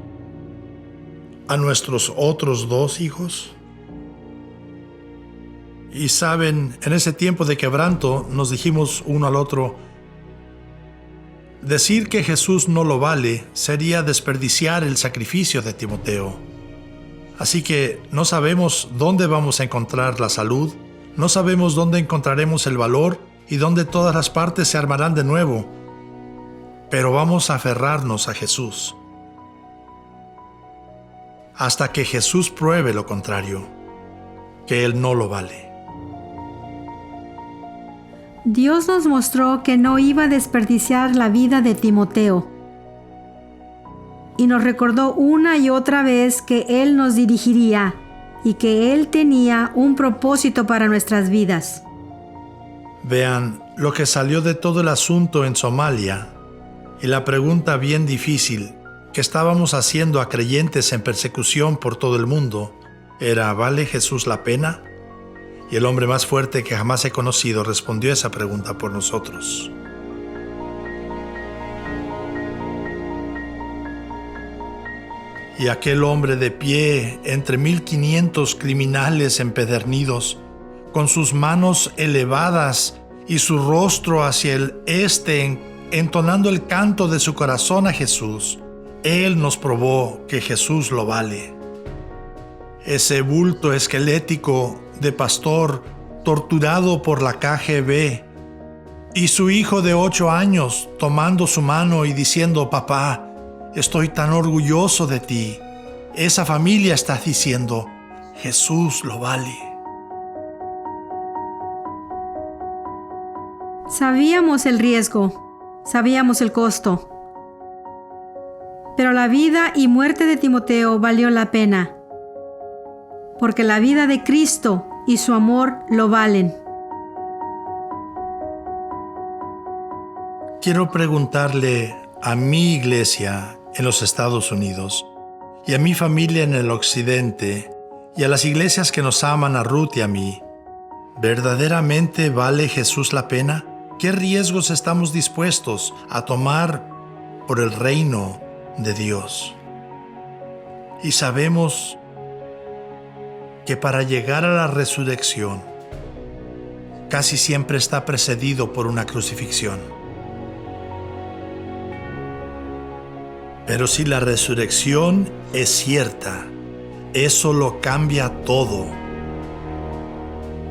a nuestros otros 2 hijos? Y saben, en ese tiempo de quebranto nos dijimos uno al otro, decir que Jesús no lo vale sería desperdiciar el sacrificio de Timoteo. Así que no sabemos dónde vamos a encontrar la salud, no sabemos dónde encontraremos el valor y dónde todas las partes se armarán de nuevo. Pero vamos a aferrarnos a Jesús hasta que Jesús pruebe lo contrario, que Él no lo vale. Dios nos mostró que no iba a desperdiciar la vida de Timoteo. Y nos recordó una y otra vez que Él nos dirigiría y que Él tenía un propósito para nuestras vidas. Vean lo que salió de todo el asunto en Somalia y la pregunta bien difícil que estábamos haciendo a creyentes en persecución por todo el mundo era: ¿vale Jesús la pena? Y el hombre más fuerte que jamás he conocido respondió esa pregunta por nosotros. Y aquel hombre de pie entre 1500 criminales empedernidos, con sus manos elevadas y su rostro hacia el este, entonando el canto de su corazón a Jesús, Él nos probó que Jesús lo vale. Ese bulto esquelético de pastor torturado por la KGB y su hijo de 8 años tomando su mano y diciendo: papá, estoy tan orgulloso de ti. Esa familia está diciendo: Jesús lo vale. Sabíamos el riesgo, sabíamos el costo. Pero la vida y muerte de Timoteo valió la pena, porque la vida de Cristo y su amor lo valen. Quiero preguntarle a mi iglesia en los Estados Unidos y a mi familia en el occidente y a las iglesias que nos aman a Ruth y a mí: ¿verdaderamente vale Jesús la pena? ¿Qué riesgos estamos dispuestos a tomar por el reino de Dios? Y sabemos que para llegar a la resurrección casi siempre está precedido por una crucifixión. Pero si la resurrección es cierta, eso lo cambia todo.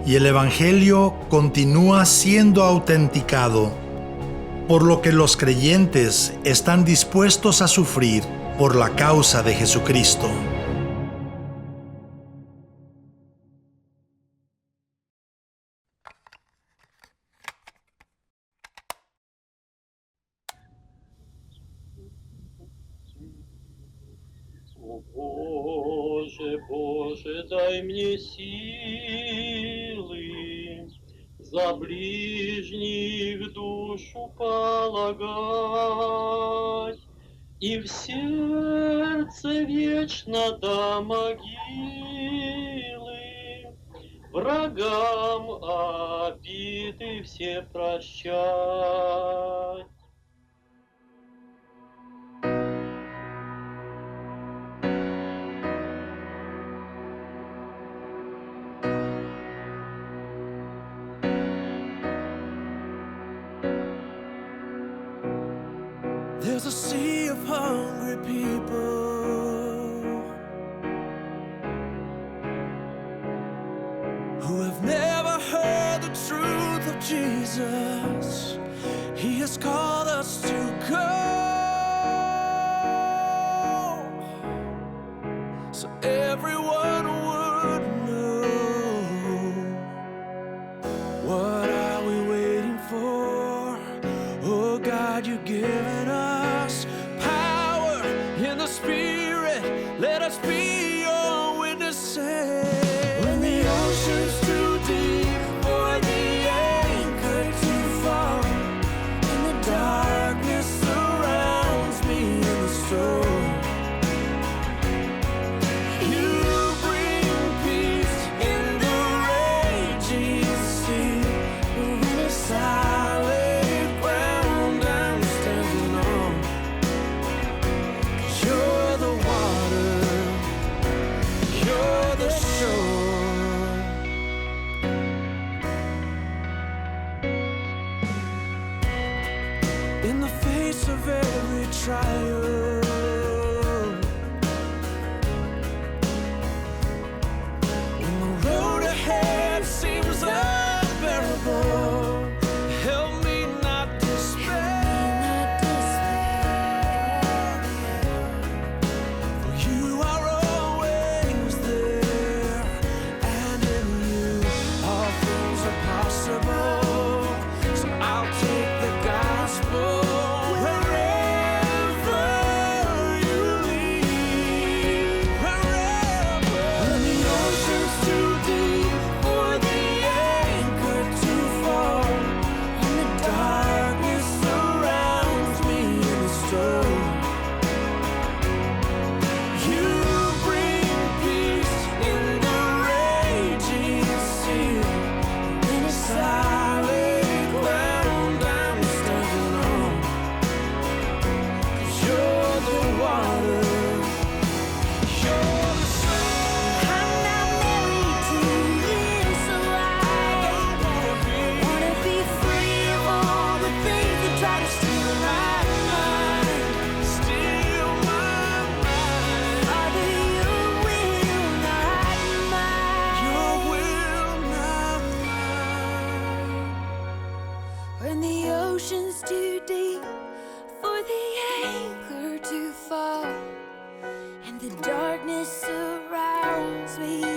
Y el Evangelio continúa siendo autenticado, por lo que los creyentes están dispuestos a sufrir por la causa de Jesucristo. Боже, Боже, дай мне силы за ближних душу полагать, и в сердце вечно до могилы врагам обиды все прощать. There's a sea of hungry people who have never heard the truth of Jesus. He has called us to go, so everyone would know. What are we waiting for? Oh God, you've given us power in the Spirit. Let us be your witnesses. When the ocean's too deep for the anchor to fall, and the darkness surrounds me in the storm, you bring peace in the raging sea. When it's solid ground I'm standing on, 'cause you're the water, you're the shore. In the face of every trial, when the ocean's too deep for the anchor to fall, and the darkness surrounds me.